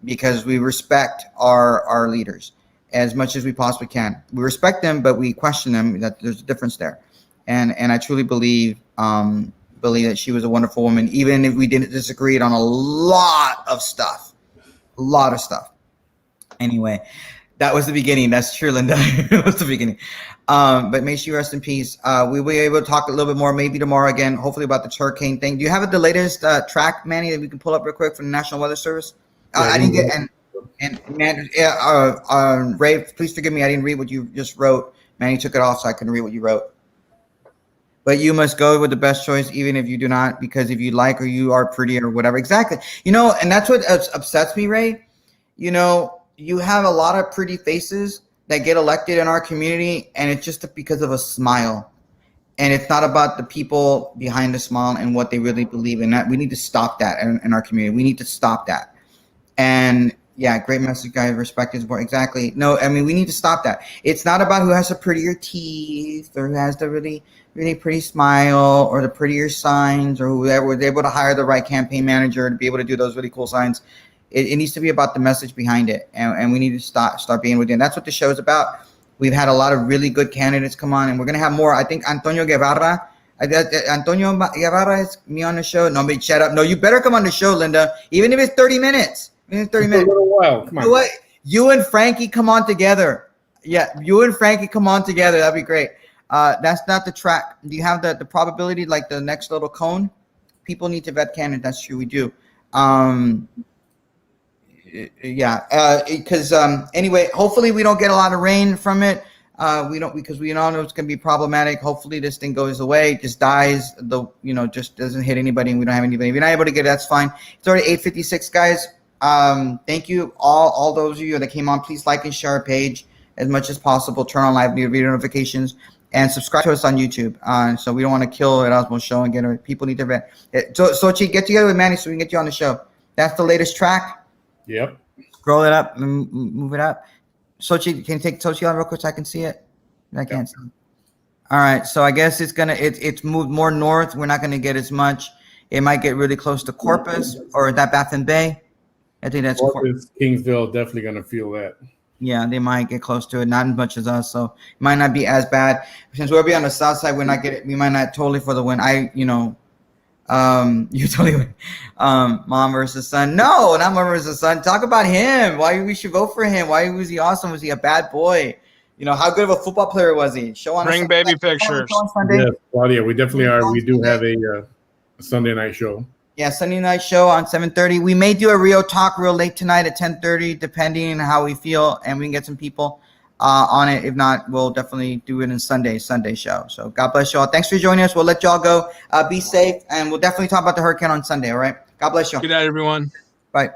Because we respect our leaders as much as we possibly can. We respect them, but we question them. That there's a difference there. And I truly believe that she was a wonderful woman, even if we didn't disagree on a lot of stuff. A lot of stuff. Anyway, that was the beginning. That's true, Linda. It was the beginning. But may she rest in peace. We will be able to talk a little bit more, maybe tomorrow again, hopefully about the hurricane thing. Do you have the latest track, Manny, that we can pull up real quick from the National Weather Service? I didn't get Ray, please forgive me. I didn't read what you just wrote. Manny took it off so I couldn't read what you wrote. But you must go with the best choice, even if you do not, because if you like or you are pretty or whatever. Exactly. And that's what upsets me, Ray. You have a lot of pretty faces that get elected in our community, and it's just because of a smile. And it's not about the people behind the smile and what they really believe in. That we need to stop that in our community. We need to stop that. And yeah, great message, guys. Respect is more exactly. No, I mean, we need to stop that. It's not about who has the prettier teeth or who has the really, really pretty smile or the prettier signs or whoever was able to hire the right campaign manager to be able to do those really cool signs. It needs to be about the message behind it, and we need to start being within. That's what the show is about. We've had a lot of really good candidates come on, and we're gonna have more. I think Antonio Guevara is me on the show. No, shut up. No, you better come on the show, Linda. Even if it's 30 minutes. Even if it's 30 minutes. A little while. Come on. You know what? You and Frankie come on together. Yeah, you and Frankie come on together. That'd be great. That's not the track. Do you have the probability, like the next little cone? People need to vet candidates. That's true. We do. Because anyway, hopefully we don't get a lot of rain from it. Because we all know it's going to be problematic. Hopefully this thing goes away, just dies, just doesn't hit anybody, and we don't have anybody. If you're not able to get it, that's fine. It's already 8:56, guys. Thank you all those of you that came on. Please like and share our page as much as possible. Turn on live video notifications and subscribe to us on YouTube. So we don't want to kill Erasmo's show and get it. People need to vet. So Sochi, get together with Manny so we can get you on the show. That's the latest track. Yep. Scroll it up and move it up. Sochi, can you take Sochi on real quick so I can see it? I can't see. All right. So I guess it's moved more north. We're not gonna get as much. It might get really close to Corpus or that Baffin Bay. I think that's Corpus. Kingsville definitely gonna feel that. Yeah, they might get close to it, not as much as us, so it might not be as bad. Since we'll be on the south side, we might not totally for the win. You totally win. Mom versus son. No, not mom versus son. Talk about him. Why we should vote for him. Why was he awesome? Was he a bad boy? How good of a football player was he? Show on Bring baby pictures. Yes, Claudia, we definitely are. We do have a Sunday night show. Yeah, Sunday night show on 7:30. We may do a Rio talk real late tonight at 10:30, depending on how we feel, and we can get some people on it. If not, we'll definitely do it in Sunday show. So God bless you all. Thanks for joining us. We'll let y'all go. Be safe, and we'll definitely talk about the hurricane on Sunday. All right. God bless you. Good night, everyone. Bye.